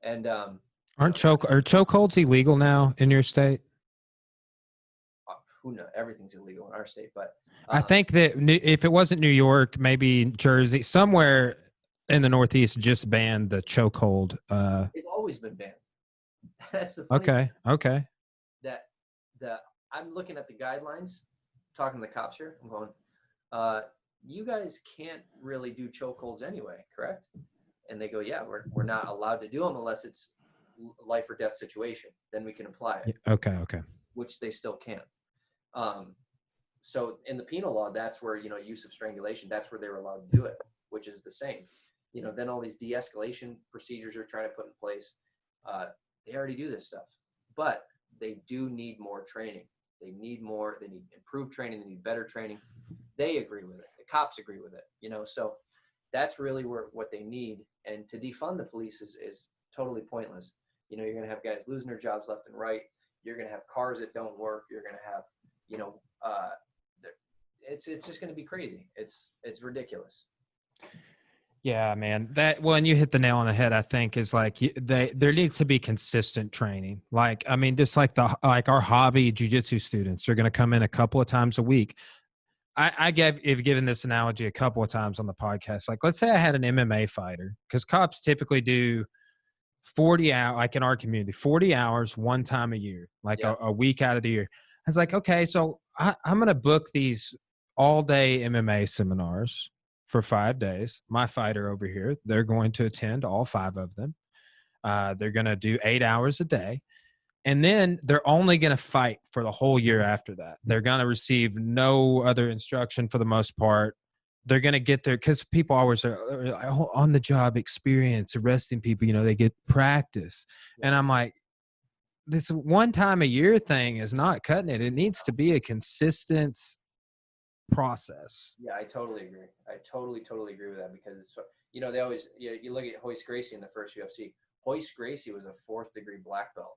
And are chokeholds illegal now in your state? Who knows? Everything's illegal in our state, but I think that if it wasn't New York, maybe Jersey, somewhere in the Northeast just banned the chokehold. It's always been banned. That's the funny thing. Okay. I'm looking at the guidelines, talking to the cops here. I'm going, you guys can't really do chokeholds anyway, correct? And they go, yeah, we're not allowed to do them unless it's life or death situation. Then we can apply it. Okay. Which they still can't. So in the penal law, that's where, use of strangulation, that's where they were allowed to do it, which is the same. Then all these de-escalation procedures are trying to put in place. They already do this stuff, but they do need more training. They need improved training. They need better training. They agree with it. The cops agree with it, so that's really what they need. And to defund the police is totally pointless. You're going to have guys losing their jobs left and right. You're going to have cars that don't work. You're going to have, it's just going to be crazy. It's ridiculous. Yeah, man. And you hit the nail on the head. I think is like there needs to be consistent training. Like, I mean, just like our hobby jiu-jitsu students are going to come in a couple of times a week. I've given this analogy a couple of times on the podcast. Like, let's say I had an MMA fighter, because cops typically do 40 hours, like in our community, 40 hours one time a year, like a week out of the year. I was like, okay, so I'm going to book these all-day MMA seminars for 5 days. My fighter over here, they're going to attend all 5 of them. They're going to do 8 hours a day. And then they're only going to fight for the whole year after that. They're going to receive no other instruction for the most part. They're going to get there because people always are on the job experience, arresting people, they get practice. And I'm like, this one time a year thing is not cutting it. It needs to be a consistent process. Yeah, I totally agree. I totally agree with that, because they always, you look at Royce Gracie in the first UFC. Royce Gracie was a 4th degree black belt.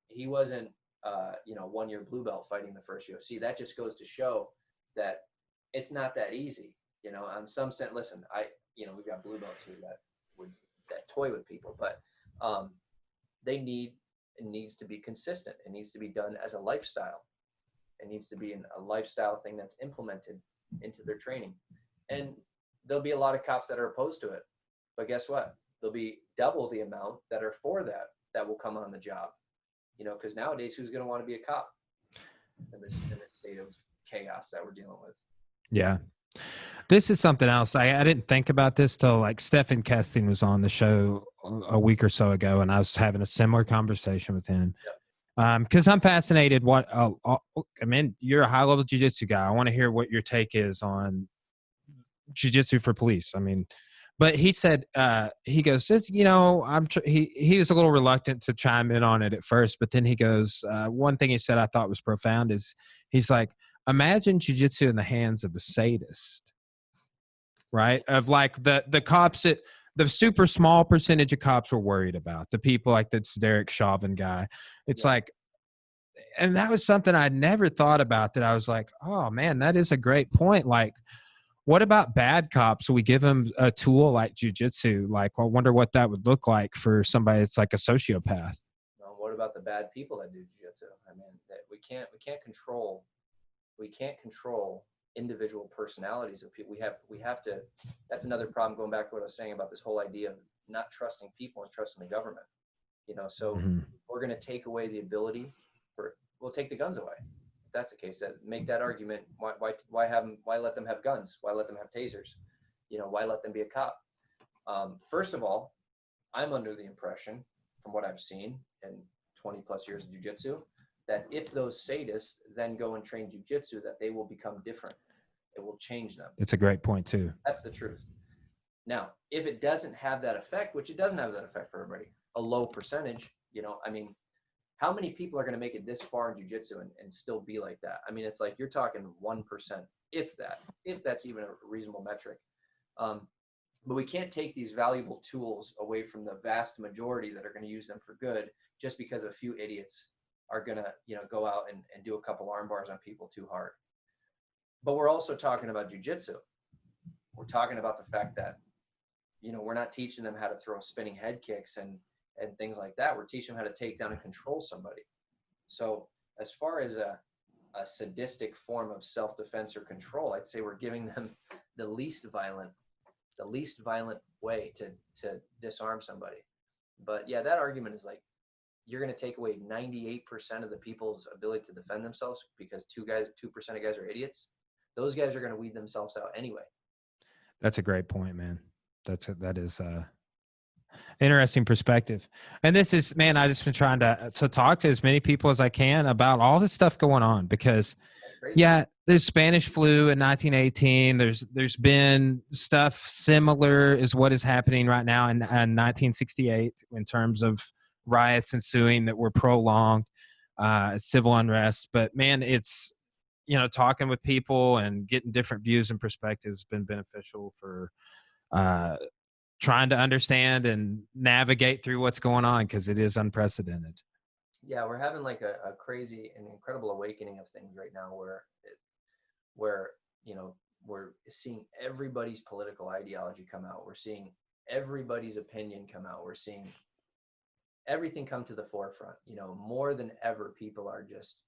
He wasn't 1-year blue belt fighting the first UFC. That just goes to show that it's not that easy. On some sense, listen, we've got blue belts here that toy with people, but it needs to be consistent. It needs to be done as a lifestyle. It needs to be a lifestyle thing that's implemented into their training. And there'll be a lot of cops that are opposed to it, but guess what? There'll be double the amount that are for that will come on the job. Because nowadays, who's going to want to be a cop in this state of chaos that we're dealing with? Yeah. This is something else. I didn't think about this till like Stephen Kesting was on the show a week or so ago, and I was having a similar conversation with him. Yep. Because I'm fascinated. You're a high-level jiu-jitsu guy. I want to hear what your take is on jiu-jitsu for police. I mean, but he said, he goes, he was a little reluctant to chime in on it at first, but then he goes, one thing he said I thought was profound is he's like, imagine jiu-jitsu in the hands of a sadist, right? Of like the cops, the super small percentage of cops were worried about, the people like this Derek Chauvin guy. It's like, and that was something I'd never thought about, that I was like, oh man, that is a great point. Like, what about bad cops? So we give them a tool like jiu-jitsu. Like, I wonder what that would look like for somebody that's like a sociopath. Well, what about the bad people that do jiu-jitsu? I mean, that we can't control individual personalities of people. We have to. That's another problem. Going back to what I was saying about this whole idea of not trusting people and trusting the government. So we're going to take away the ability we'll take the guns away. If that's the case, that make that argument. Why let them have guns? Why let them have tasers? Why let them be a cop? First of all, I'm under the impression, from what I've seen in 20 plus years of jiu-jitsu, that if those sadists then go and train jiu-jitsu, that they will become different. It will change them. It's a great point too. That's the truth. Now, if it doesn't have that effect, which it doesn't have that effect for everybody, a low percentage, how many people are going to make it this far in jiu-jitsu and still be like that? I mean, it's like you're talking 1%, if that's even a reasonable metric. But we can't take these valuable tools away from the vast majority that are going to use them for good just because a few idiots are going to, go out and do a couple arm bars on people too hard. But we're also talking about jiu-jitsu. We're talking about the fact that, we're not teaching them how to throw spinning head kicks and things like that. We're teaching them how to take down and control somebody. So as far as a sadistic form of self-defense or control, I'd say we're giving them the least violent way to disarm somebody. But yeah, that argument is like, you're going to take away 98% of the people's ability to defend themselves because 2% of guys are idiots. Those guys are going to weed themselves out anyway. That's a great point, man. That is Interesting perspective. And this is, man, I just been trying to talk to as many people as I can about all this stuff going on, because yeah, there's Spanish flu in 1918. There's been stuff similar is what is happening right now in 1968 in terms of riots ensuing that were prolonged, civil unrest. But man, it's, talking with people and getting different views and perspectives has been beneficial for uh, trying to understand and navigate through what's going on, because it is unprecedented. Yeah, we're having like a crazy and incredible awakening of things right now, where we're seeing everybody's political ideology come out. We're seeing everybody's opinion come out. We're seeing everything come to the forefront. More than ever, people are just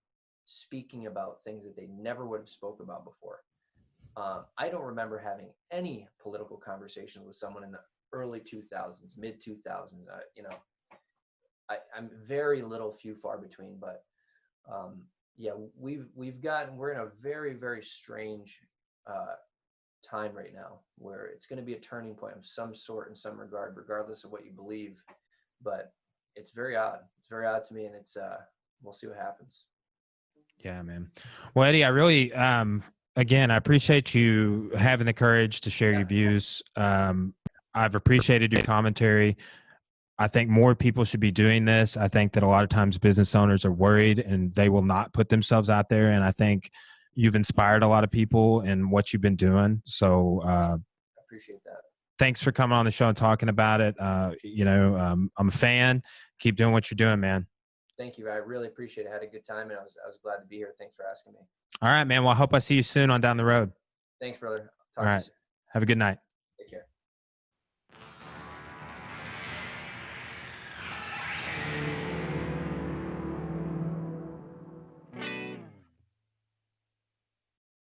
speaking about things that they never would have spoke about before. I don't remember having any political conversation with someone in the early 2000s, mid 2000s. I'm very little, few, far between, but yeah, we're in a very, very strange time right now, where it's going to be a turning point of some sort in some regard, regardless of what you believe. But it's very odd. It's very odd to me, and it's we'll see what happens. Yeah, man. Well, Eddie, I really, again, I appreciate you having the courage to share your views. I've appreciated your commentary. I think more people should be doing this. I think that a lot of times business owners are worried and they will not put themselves out there. And I think you've inspired a lot of people in what you've been doing. So I appreciate that. Thanks for coming on the show and talking about it. I'm a fan. Keep doing what you're doing, man. Thank you. I really appreciate it. I had a good time, and I was glad to be here. Thanks for asking me. All right, man. Well, I hope I see you soon on down the road. Thanks, brother. All right. Have a good night.